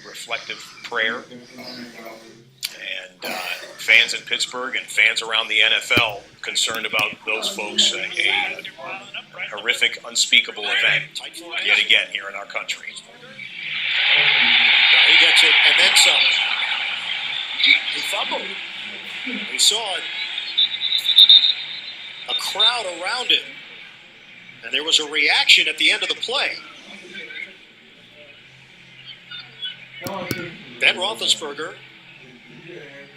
reflective prayer. And fans in Pittsburgh and fans around the NFL concerned about those folks. A horrific, unspeakable event yet again here in our country. He gets it, and then some. He fumbled. We saw it. A crowd around him. And there was a reaction at the end of the play. Ben Roethlisberger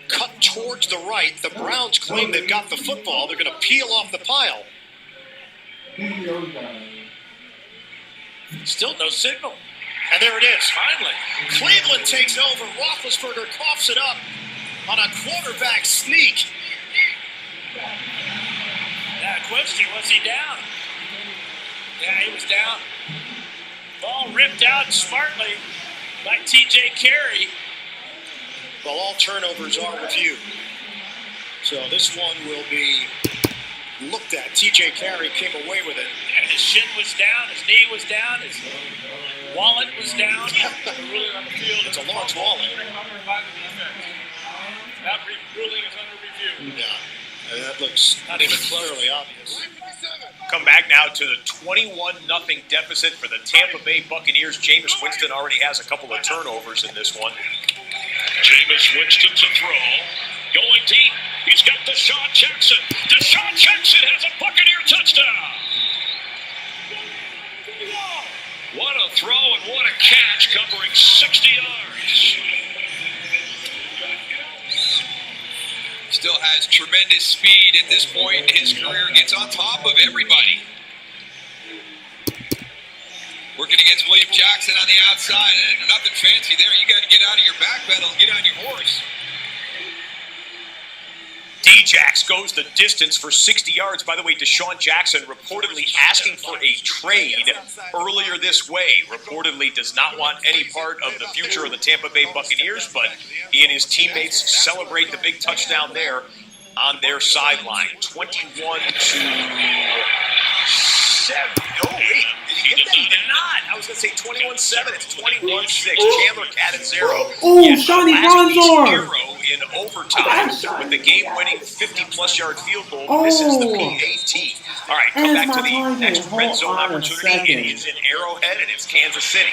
cut towards the right. The Browns claim they've got the football. They're going to peel off the pile. Still no signal. And there it is. Finally. Cleveland takes over. Roethlisberger coughs it up on a quarterback sneak. Yeah, question, was he down? Yeah, he was down. Ball ripped out smartly by TJ Carey. Well, all turnovers are reviewed. So this one will be looked at. TJ Carey came away with it. Yeah, his shin was down, his knee was down, his wallet was down. Ruling on the field. It's a large wallet. That ruling is under review. Yeah, and that looks not even clearly obvious. Come back now to the 21-0 deficit for the Tampa Bay Buccaneers. Jameis Winston already has a couple of turnovers in this one. Jameis Winston to throw. Going deep. He's got Deshaun Jackson. Deshaun Jackson has a Buccaneer touchdown. What a throw and what a catch, covering 60 yards. Still has tremendous speed at this point in his career. Gets on top of everybody. Working against William Jackson on the outside. Nothing fancy there. You got to get out of your back pedal and get on your horse. D-Jax goes the distance for 60 yards. By the way, Deshaun Jackson reportedly asking for a trade earlier this way. Reportedly does not want any part of the future of the Tampa Bay Buccaneers, but he and his teammates celebrate the big touchdown there on their sideline. 21-7. Oh, wait. Did he get that? He did not. I was going to say 21-7. It's 21-6. Chandler Catanzaro. Oh, Johnny Bronzor. In overtime with the game-winning 50-plus yard field goal. This is the PAT. All right, come back to the next red zone opportunity. It is in Arrowhead, and it's Kansas City.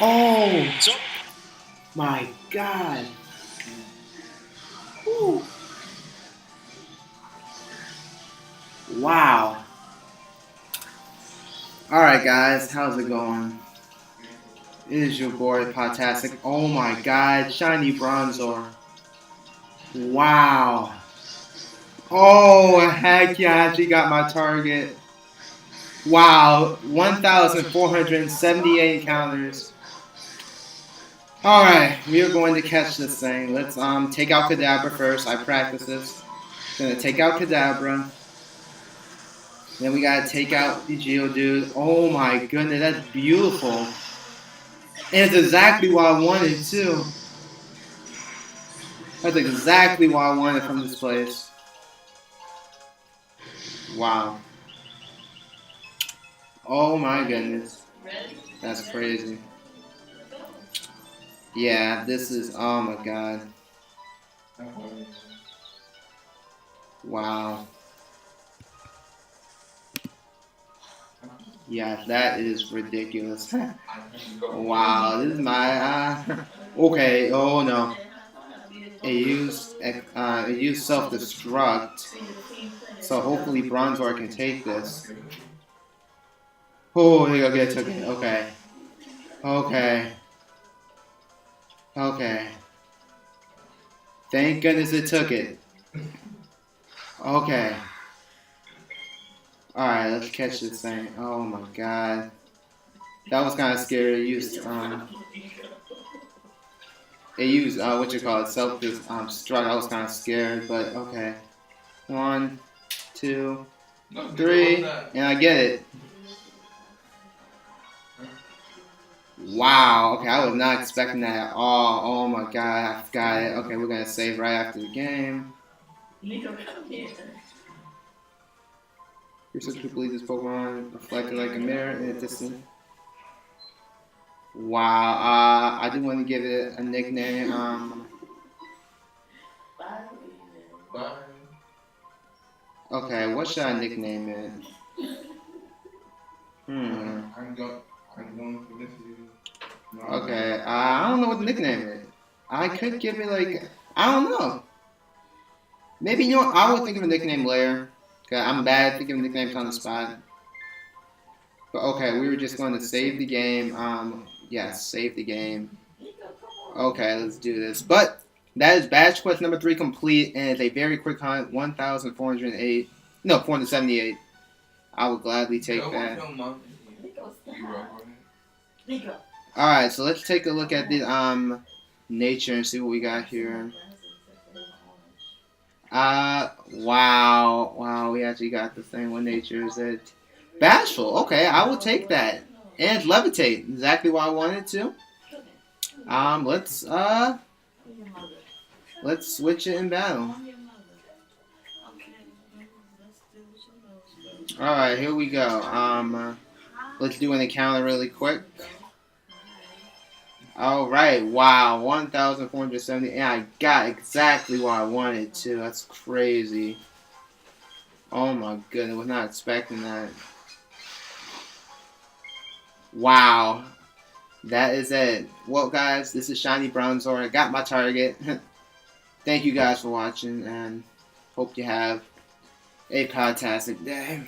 Oh, my God. Whew. Wow. All right, guys, how's it going? It is your boy, Potastic. Oh my God, Shiny Bronzor. Wow. Oh, heck yeah, I actually got my target. Wow, 1,478 encounters. Alright, we are going to catch this thing. Let's take out Kadabra first. I practice this. Gonna take out Kadabra. Then we gotta take out the Geodude. Oh my goodness, that's beautiful. And it's exactly what I wanted, too. That's exactly what I wanted from this place. Wow. Oh my goodness. That's crazy. Yeah, this is... Oh my God. Wow. Yeah, that is ridiculous. Wow, this is my... okay, oh no. It used self-destruct. So hopefully Bronzor can take this. Oh, okay, it took it. Okay. Okay. Okay. Thank goodness it took it. Okay. Alright, let's catch this thing. Oh my God. That was kind of scary. It It used what you call it, self struck. I was kind of scared, but okay. 1, 2, 3, and I get it. Wow. Okay, I was not expecting that at all. Oh my god, I got it. Okay, we're gonna save right after the game. You're such to believe this Pokemon reflected like a mirror in the distance. Wow, I do want to give it a nickname. Okay, what should I nickname it? Okay, I don't know what to nickname it. I could give it like, I don't know. Maybe, you know what, I would think of a nickname later. Okay, I'm bad at thinking of nicknames on the spot. But okay, we were just going to save the game. Yes, save the game. Okay, let's do this. But that is badge quest number 3 complete, and it's a very quick hunt, 1,408. No, 478. I would gladly take that. Alright, so let's take a look at the nature and see what we got here. Wow, we actually got the same one. Nature is it. Bashful, okay, I will take that. And levitate, exactly what I wanted to. Let's switch it in battle. Alright, here we go. Let's do an encounter really quick. Alright, wow, 1,470, and I got exactly what I wanted to. That's crazy. Oh my goodness, was not expecting that. Wow. That is it. Well, guys, this is Shiny Bronzor. I got my target. Thank you guys for watching, and hope you have a fantastic day.